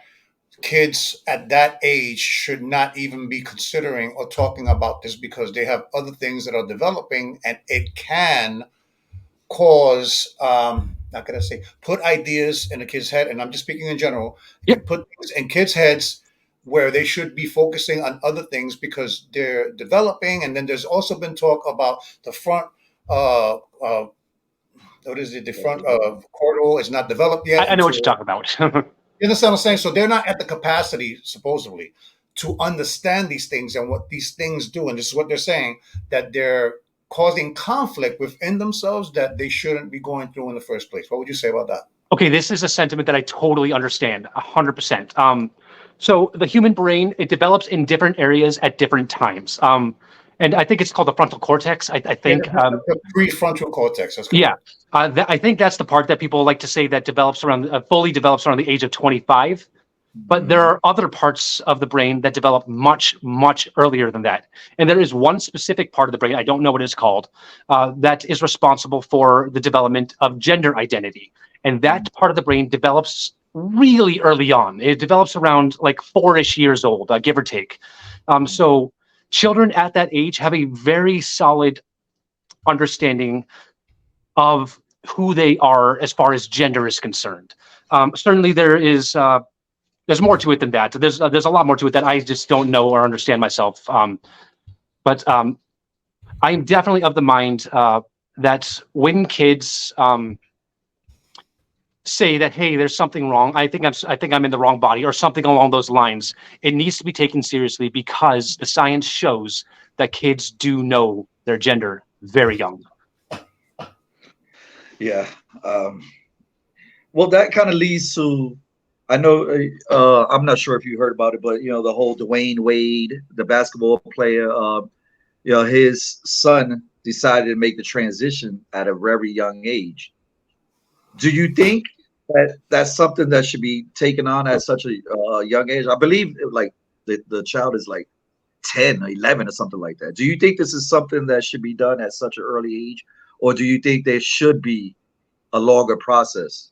kids at that age should not even be considering or talking about this because they have other things that are developing and it can cause, not gonna say, put ideas in a kid's head, and I'm just speaking in general, it can Yep. put things in kids' heads where they should be focusing on other things because they're developing. And then there's also been talk about the front, what is it? The front corridor is not developed yet I know what into. you're talking about. You understand what I'm saying? So they're not at the capacity, supposedly, to understand these things and what these things do. And this is what they're saying, that they're causing conflict within themselves that they shouldn't be going through in the first place. What would you say about that? Okay, this is a sentiment that I totally understand, 100%. So the human brain, it develops in different areas at different times. And I think it's called the frontal cortex. I Yeah, think, the prefrontal cortex. That's correct. yeah, I think that's the part that people like to say that develops around, fully develops around the age of 25. But there are other parts of the brain that develop much, much earlier than that. And there is one specific part of the brain, I don't know what it's called, that is responsible for the development of gender identity. And that part of the brain develops really early on. It develops around like 4-ish years old, give or take. So children at that age have a very solid understanding of who they are as far as gender is concerned. Certainly there's more to it than that. There's a lot more to it that I just don't know or understand myself. But I'm definitely of the mind that when kids say that, hey, there's something wrong, I think I'm in the wrong body or something along those lines, it needs to be taken seriously because the science shows that kids do know their gender very young. Yeah. Well, that kind of leads to, I know, I'm not sure if you heard about it, but the whole Dwayne Wade, the basketball player, his son decided to make the transition at a very young age. Do you think that that's something that should be taken on at such a young age? I believe like the child is like 10 or 11 or something like that. Do you think this is something that should be done at such an early age, or do you think there should be a longer process?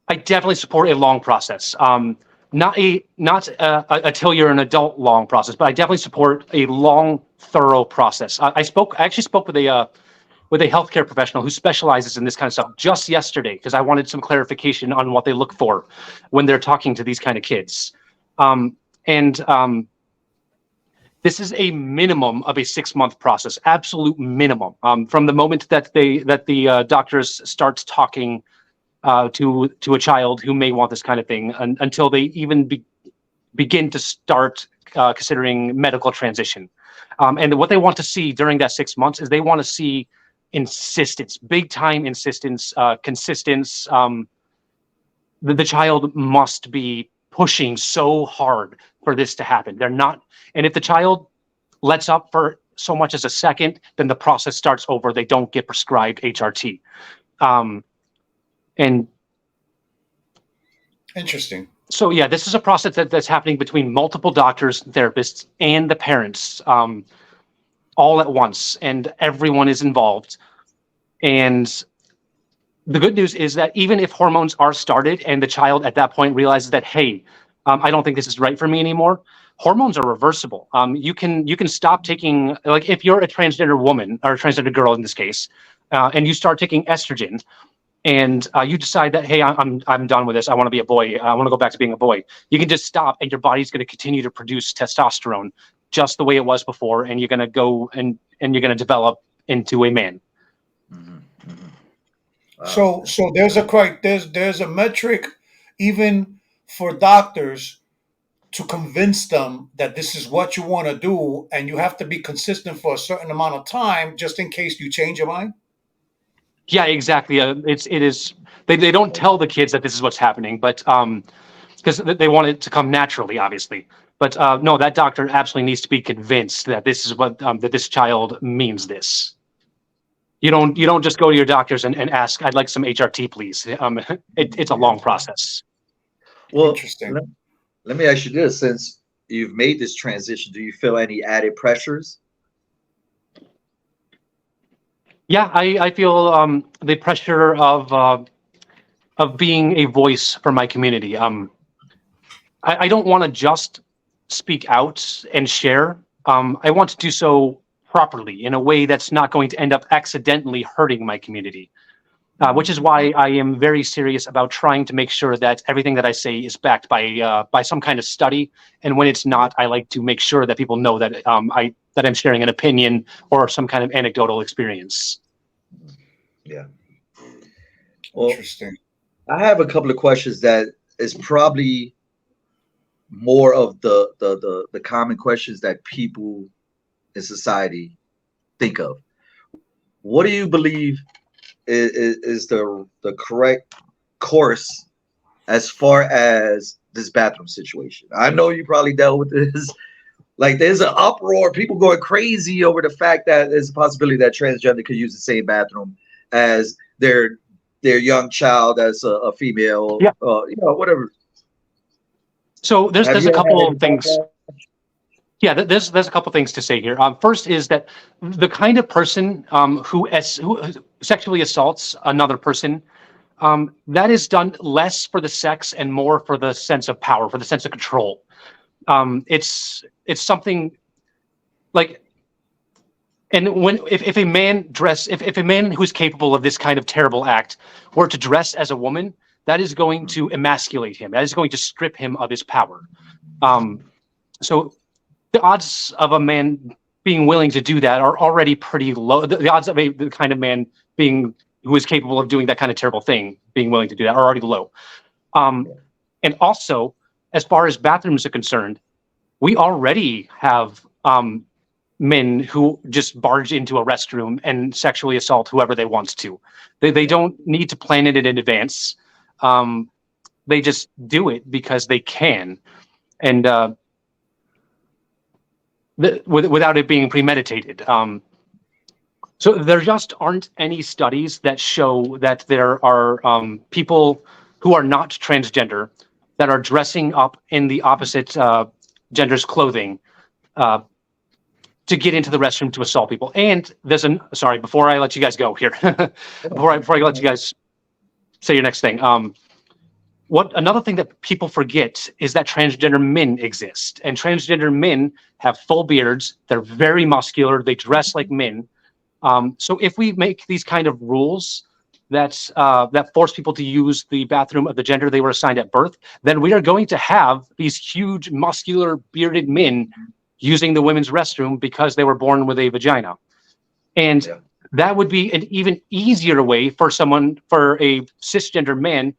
I definitely support a long process. Not until you're an adult long process, but I definitely support a long, thorough process. I actually spoke with a healthcare professional who specializes in this kind of stuff just yesterday because I wanted some clarification on what they look for when they're talking to these kind of kids. This is a minimum of a 6-month process, absolute minimum. From the moment that the doctors start talking to a child who may want this kind of thing until they even begin to start considering medical transition. And what they want to see during that 6 months is they want to see insistence, big time insistence, consistence. The child must be pushing so hard for this to happen. They're not, and if the child lets up for so much as a second, then the process starts over. They don't get prescribed HRT. And Interesting. so, yeah, this is a process that's happening between multiple doctors, therapists, and the parents all at once, and everyone is involved. And the good news is that even if hormones are started and the child at that point realizes that, hey, I don't think this is right for me anymore, hormones are reversible. You can stop taking, like if you're a transgender woman or a transgender girl in this case, and you start taking estrogen, and you decide that, hey, I'm done with this. I want to be a boy. I want to go back to being a boy. You can just stop, and your body's going to continue to produce testosterone just the way it was before, and you're going to go and you're going to develop into a man. Mm-hmm. Wow. So there's a metric even for doctors to convince them that this is what you want to do, and you have to be consistent for a certain amount of time just in case you change your mind. Yeah, exactly. It is. They don't tell the kids that this is what's happening, but because they want it to come naturally, obviously. But no, that doctor absolutely needs to be convinced that this is what that this child means this. You don't just go to your doctors and ask, I'd like some HRT, please. It's a long process. Well, Interesting. let me ask you this: since you've made this transition, do you feel any added pressures? Yeah, I feel the pressure of being a voice for my community. I don't want to just speak out and share. I want to do so properly in a way that's not going to end up accidentally hurting my community. Which is why I am very serious about trying to make sure that everything that I say is backed by some kind of study. And when it's not, I like to make sure that people know that I'm sharing an opinion or some kind of anecdotal experience. Yeah. Well, Interesting. I have a couple of questions that is probably more of the common questions that people in society think of. What do you believe is the correct course as far as this bathroom situation? I know you probably dealt with this. Like, there's an uproar, people going crazy over the fact that there's a possibility that transgender could use the same bathroom as their young child as a female, Yeah. whatever. So there's Have there's you a ever had couple any of things. backlash? Yeah, there's a couple things to say here. First is that the kind of person who sexually assaults another person, that is done less for the sex and more for the sense of power, for the sense of control. It's something like, and if a man if a man who's capable of this kind of terrible act were to dress as a woman, that is going to emasculate him. That is going to strip him of his power. So the odds of a man being willing to do that are already pretty low. The odds of the kind of man who is capable of doing that kind of terrible thing being willing to do that are already low. And also, as far as bathrooms are concerned, we already have men who just barge into a restroom and sexually assault whoever they want to. They don't need to plan it in advance. They just do it because they can. And without it being premeditated. So there just aren't any studies that show that there are people who are not transgender that are dressing up in the opposite gender's clothing to get into the restroom to assault people. And sorry, before I let you guys go here, before I let you guys say your next thing, another thing that people forget is that transgender men exist, and transgender men have full beards. They're very muscular. They dress like men. So if we make these kind of rules that force people to use the bathroom of the gender they were assigned at birth, then we are going to have these huge, muscular, bearded men using the women's restroom because they were born with a vagina. And that would be an even easier way for a cisgender man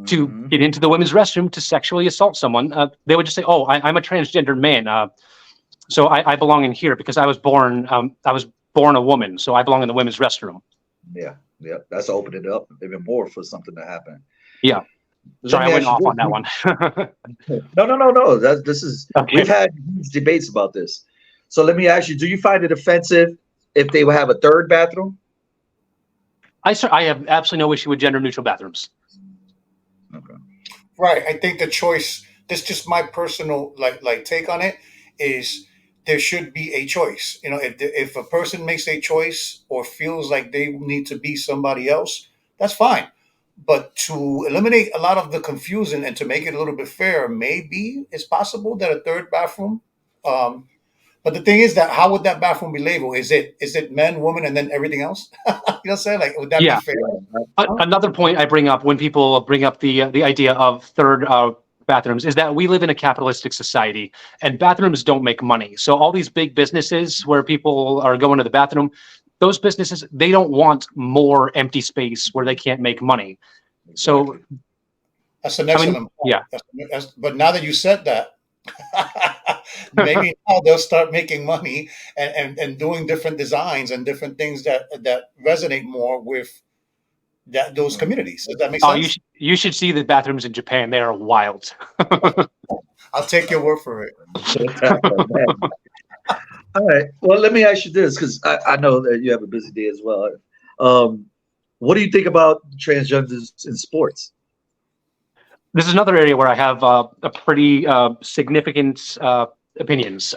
to get into the women's restroom to sexually assault someone. They would just say, "Oh, I'm a transgender man, so I belong in here because I was born a woman, so I belong in the women's restroom." Yeah, that's opening it up even more for something to happen. Yeah. Sorry, I went off on that one. No. This is okay. We've had huge debates about this. So let me ask you: do you find it offensive if they would have a third bathroom? I have absolutely no issue with gender-neutral bathrooms. Okay. Right. I think the choice. This is just my personal like take on it. Is there should be a choice. If a person makes a choice or feels like they need to be somebody else, that's fine. But to eliminate a lot of the confusion and to make it a little bit fair, maybe it's possible that a third bathroom. But the thing is that how would that bathroom be labeled? Is it men, woman, and then everything else? You know what I'm saying? Like, would that be fair? Another point I bring up when people bring up the idea of third bathrooms is that we live in a capitalistic society and bathrooms don't make money. So all these big businesses where people are going to the bathroom, those businesses, they don't want more empty space where they can't make money. So that's an excellent point. Yeah. But now that you said that, maybe now they'll start making money and doing different designs and different things that resonate more with those communities. Does that make sense? You should see the bathrooms in Japan. They are wild. I'll take your word for it. All right. Well, let me ask you this, because I know that you have a busy day as well. What do you think about transgenders in sports? This is another area where I have a pretty significant opinions.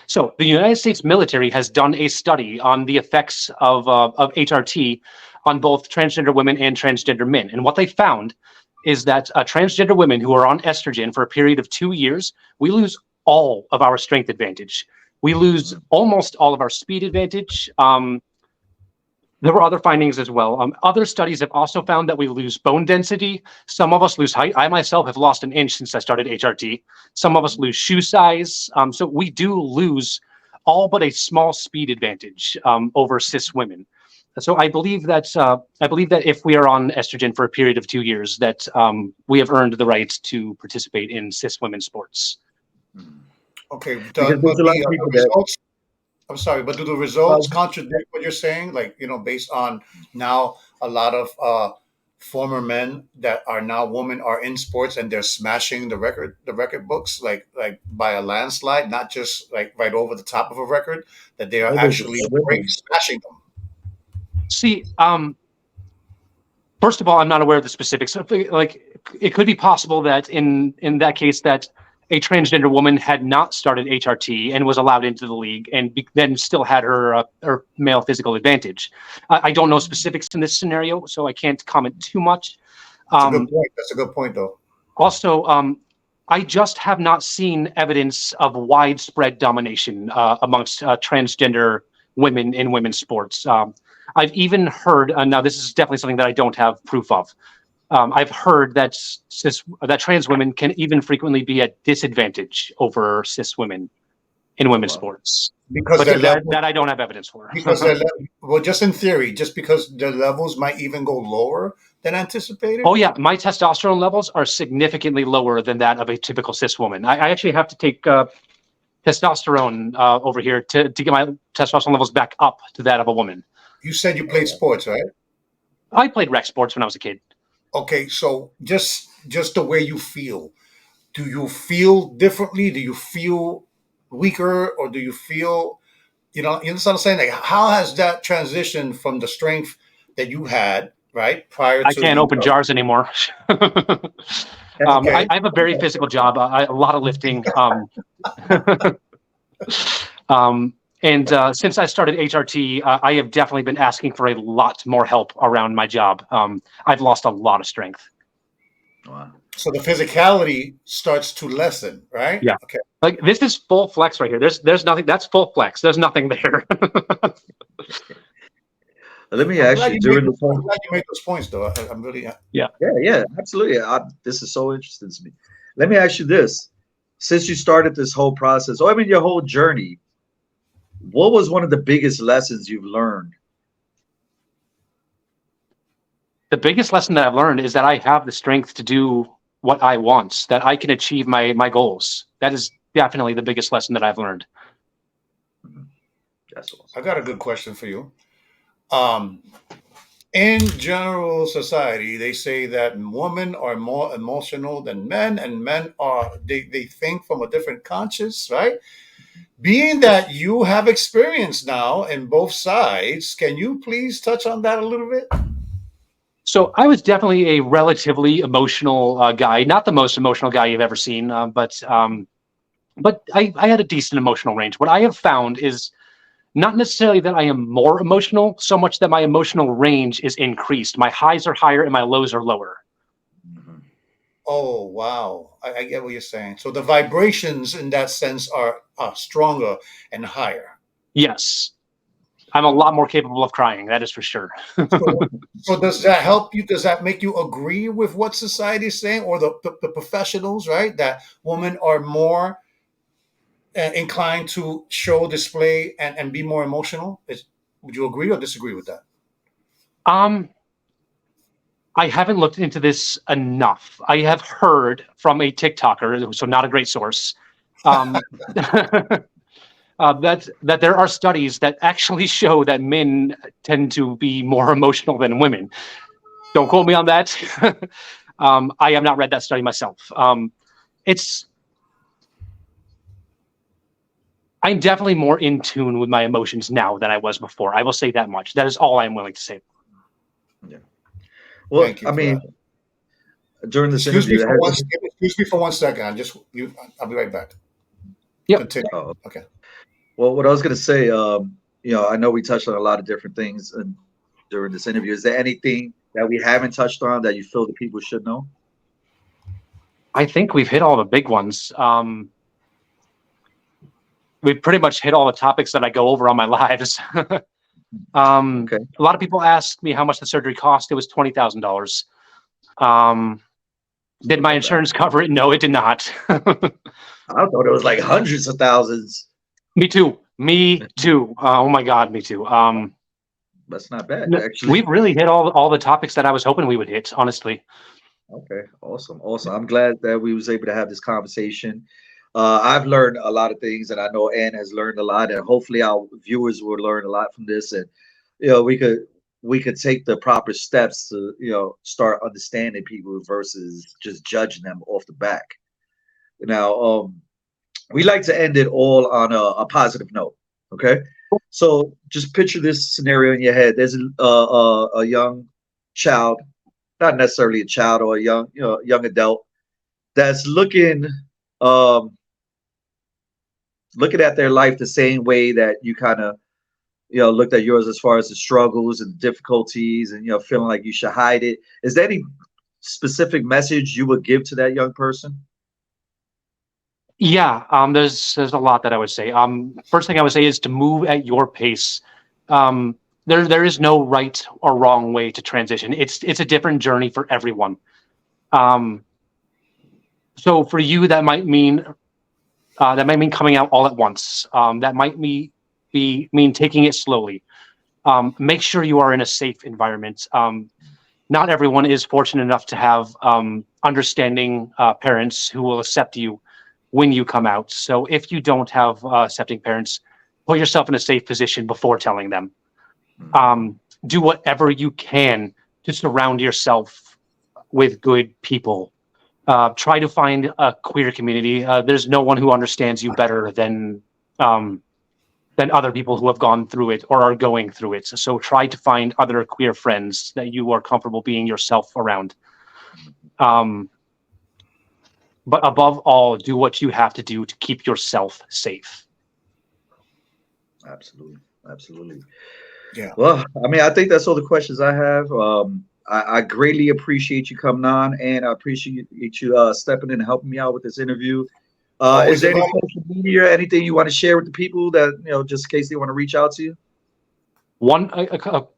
So the United States military has done a study on the effects of HRT on both transgender women and transgender men. And what they found is that transgender women who are on estrogen for a period of 2 years, we lose all of our strength advantage. We lose almost all of our speed advantage. There were other findings as well. Other studies have also found that we lose bone density. Some of us lose height. I myself have lost an inch since I started HRT. Some of us lose shoe size. So we do lose all but a small speed advantage over cis women. So I believe that if we are on estrogen for a period of 2 years, that we have earned the right to participate in cis women's sports. Okay, Because but there's a lot of the people that results. I'm sorry, but do the results contradict what you're saying? Like, based on now a lot of former men that are now women are in sports and they're smashing the record books like by a landslide, not just like right over the top of a record, that they are actually smashing them. See, first of all, I'm not aware of the specifics. Like, it could be possible that in that case that a transgender woman had not started HRT and was allowed into the league and then still had her male physical advantage. I don't know specifics in this scenario, so I can't comment too much. That's a good point. That's a good point, though. Also, I just have not seen evidence of widespread domination amongst transgender women in women's sports. I've even heard, now this is definitely something that I don't have proof of. I've heard that trans women can even frequently be at disadvantage over cis women in women's sports. Because that I don't have evidence for. Because well, just in theory, just because their levels might even go lower than anticipated. Oh yeah, my testosterone levels are significantly lower than that of a typical cis woman. I actually have to take testosterone over here to get my testosterone levels back up to that of a woman. You said you played sports, right? I played rec sports when I was a kid. Okay, so just the way you feel, do you feel differently? Do you feel weaker, or do you feel, you understand what I'm saying? Like, how has that transitioned from the strength that you had, right, prior to? I can't open jars anymore. I have a very physical job, a lot of lifting. And since I started HRT, I have definitely been asking for a lot more help around my job. I've lost a lot of strength. Wow. So the physicality starts to lessen, right? Yeah. Okay. Like, this is full flex right here. There's nothing. That's full flex. There's nothing there. Let me ask you during the I'm glad you made those points, though. I'm really. Yeah, absolutely. This is so interesting to me. Let me ask you this: since you started this whole process, your whole journey, what was one of the biggest lessons you've learned? The biggest lesson that I've learned is that I have the strength to do what I want, that I can achieve my goals. That is definitely the biggest lesson that I've learned. That's awesome. I got a good question for you. In general society, they say that women are more emotional than men, and men are they think from a different conscience, right? Being that you have experience now in both sides, can you please touch on that a little bit? So I was definitely a relatively emotional guy, not the most emotional guy you've ever seen, but I had a decent emotional range. What I have found is not necessarily that I am more emotional, so much that my emotional range is increased. My highs are higher and my lows are lower. Oh, wow. I get what you're saying. So the vibrations in that sense are stronger and higher. Yes. I'm a lot more capable of crying, that is for sure. So does that help you? Does that make you agree with what society is saying, or the professionals, right? That women are more inclined to show, display, and be more emotional? Would you agree or disagree with that? I haven't looked into this enough. I have heard from a TikToker, so not a great source, that there are studies that actually show that men tend to be more emotional than women. Don't quote me on that. I have not read that study myself. I'm definitely more in tune with my emotions now than I was before. I will say that much. That is all I'm willing to say. Yeah. Well, Thank you I mean, that. During this Excuse me interview, for 1 second. I'll be right back. Yep. Continue. Oh, Okay. well, what I was going to say, I know we touched on a lot of different things during this interview. Is there anything that we haven't touched on that you feel the people should know? I think we've hit all the big ones. We've pretty much hit all the topics that I go over on my lives. Okay. A lot of people ask me how much the surgery cost. It was $20,000. Did my insurance cover it? No, it did not. I thought it was like hundreds of thousands. Me too. Me too. Oh my God, me too. That's not bad, actually. We've really hit all the topics that I was hoping we would hit, honestly. Okay, awesome. I'm glad that we was able to have this conversation. I've learned a lot of things, and I know Ann has learned a lot, and hopefully our viewers will learn a lot from this. And we could take the proper steps to start understanding people versus just judging them off the back. Now, we like to end it all on a positive note. Okay, so just picture this scenario in your head. There's a young child, not necessarily a child, or a young adult that's looking at their life the same way that you kind of looked at yours, as far as the struggles and difficulties, and feeling like you should hide it. Is there any specific message you would give to that young person? Yeah, there's a lot that I would say. First thing I would say is to move at your pace. There is no right or wrong way to transition. It's a different journey for everyone. So for you, that might mean coming out all at once. That might mean taking it slowly. Make sure you are in a safe environment. Not everyone is fortunate enough to have understanding parents who will accept you when you come out. So if you don't have accepting parents, put yourself in a safe position before telling them. Do whatever you can to surround yourself with good people. Try to find a queer community. There's no one who understands you better than other people who have gone through it or are going through it. So try to find other queer friends that you are comfortable being yourself around. But above all, do what you have to do to keep yourself safe. Absolutely. Yeah. Well, I mean, I think that's all the questions I have. I greatly appreciate you coming on, and I appreciate you stepping in and helping me out with this interview. Is there any social media, anything you want to share with the people that, just in case they want to reach out to you? One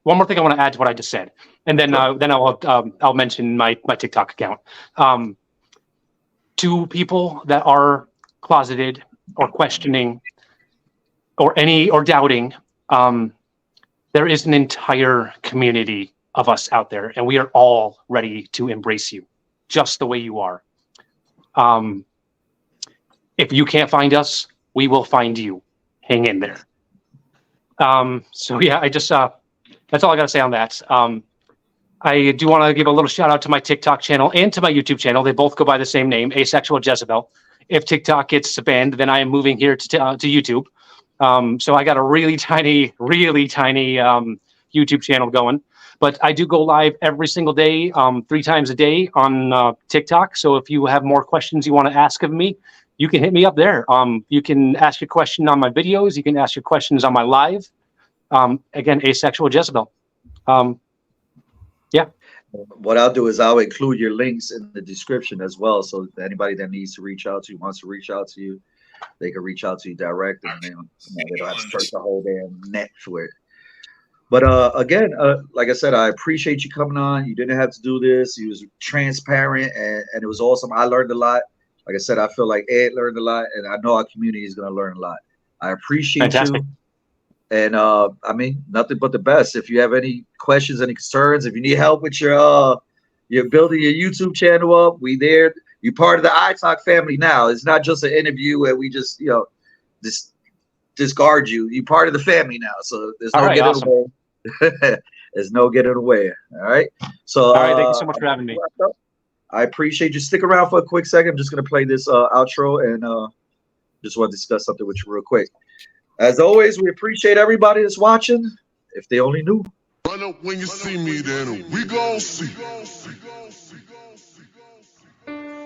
more thing I want to add to what I just said, and then I'll mention my TikTok account. To people that are closeted or questioning or doubting, there is an entire community of us out there, and we are all ready to embrace you just the way you are. If you can't find us, we will find you. Hang in there. So yeah, I just that's all I got to say on that. I do want to give a little shout out to my TikTok channel and to my YouTube channel. They both go by the same name, Asexual Jezebel. If TikTok gets banned, then I am moving here to YouTube. So I got a really tiny YouTube channel going. But I do go live every single day, 3 times a day on TikTok. So if you have more questions you want to ask of me, you can hit me up there. You can ask your question on my videos. You can ask your questions on my live. Again, Asexual Jezebel. Yeah. What I'll do is I'll include your links in the description as well. So anybody that needs to reach out to you, wants to reach out to you, they can reach out to you direct, and they don't have to search the whole damn net for it. But again, like I said, I appreciate you coming on. You didn't have to do this. You was transparent, and it was awesome. I learned a lot. Like I said, I feel like Ed learned a lot, and I know our community is going to learn a lot. I appreciate you. And I mean, nothing but the best. If you have any questions, any concerns, if you need help with your building your YouTube channel up, we there. You're part of the ITOK family now. It's not just an interview where we just discard you. You're part of the family now. So there's no getting away. There's no getting away. All right. So all right, thank you so much for having me. I appreciate you. Stick around for a quick second. I'm just gonna play this outro, and just want to discuss something with you real quick. As always, we appreciate everybody that's watching. If they only knew. Run up when you see me, then we gon' see.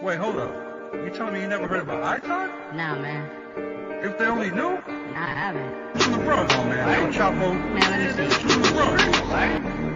Wait, hold up. You telling me you never heard about ITOK? Nah, man. If they only knew. I haven't. From the Bronx, man. El Chapo. Man, let me see. From the Bronx.